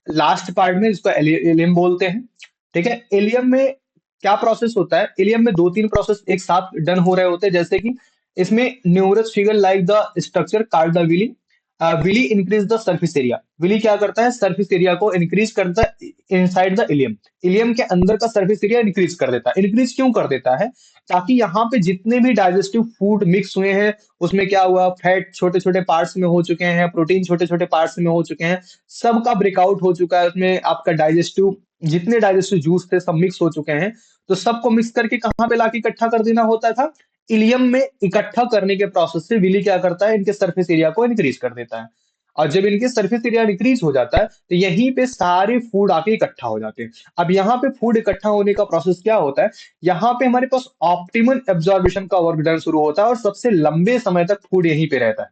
लास्ट पार्ट में, जिसको एलियम बोलते हैं। ठीक है, एलियम में क्या प्रोसेस होता है, एलियम में दो तीन प्रोसेस एक साथ डन हो रहे होते हैं, जैसे कि इसमें numerous figure like the structure called the villi, villi increase the surface area. Villi क्या करता है, सरफेस एरिया को इंक्रीज करता है इनसाइड द इलियम। इलियम के अंदर का सरफेस एरिया इंक्रीज कर देता है। इंक्रीज क्यों कर देता है, ताकि यहाँ पे जितने भी डाइजेस्टिव फूड मिक्स हुए हैं उसमें क्या हुआ, फैट छोटे छोटे पार्ट्स में हो चुके हैं, प्रोटीन छोटे छोटे पार्ट्स में हो चुके हैं, सबका ब्रेकआउट हो चुका है, उसमें आपका डाइजेस्टिव जितने डाइजेस्टिव जूस थे सब मिक्स हो चुके हैं। तो सबको मिक्स करके कहाँ पे लाके इकट्ठा कर देना होता था, इलियम में इकट्ठा करने के प्रोसेस से विली क्या करता है, इनके सरफेस एरिया को इंक्रीज कर देता है। और जब इनके सरफेस एरिया इंक्रीज हो जाता है तो यहीं पे सारे फूड आके इकट्ठा हो जाते हैं। अब यहाँ पे फूड इकट्ठा होने का प्रोसेस क्या होता है, यहाँ पे हमारे पास ऑप्टिमल एब्जॉर्बिशन का वर्क डन शुरू होता है और सबसे लंबे समय तक फूड यहीं पे रहता है।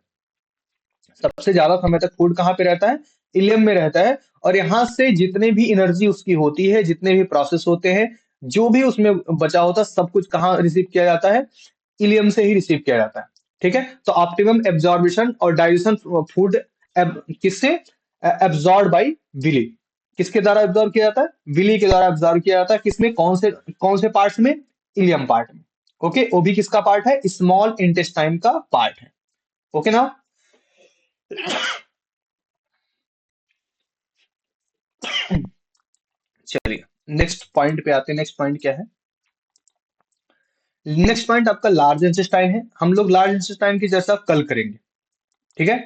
सबसे ज्यादा समय तक फूड कहाँ पे रहता है, इलियम में रहता है। और यहाँ से जितने भी एनर्जी उसकी होती है, जितने भी प्रोसेस होते हैं, जो भी उसमें बचा होता है, सब कुछ कहाँ रिसीव किया जाता है, इलियम से ही रिसीव किया जाता है। ठीक है, तो ऑप्टिमम एब्जॉर्बिशन और डाइजेशन फूड किससे, एब्जॉर्ब बाई विली। किसके द्वारा एब्जॉर्ब किया जाता है, विली के द्वारा एब्जॉर्ब किया जाता है। किसमें, कौन से पार्ट्स में, इलियम पार्ट में। ओके, वो भी किसका पार्ट है, स्मॉल इंटेस्टाइन का पार्ट है। ओके ना। चलिए नेक्स्ट पॉइंट पे आते हैं। नेक्स्ट पॉइंट क्या है, नेक्स्ट पॉइंट आपका लार्ज इंटेस्टाइन है। हम लोग लार्ज इंटेस्टाइन की चर्चा कल करेंगे। ठीक है,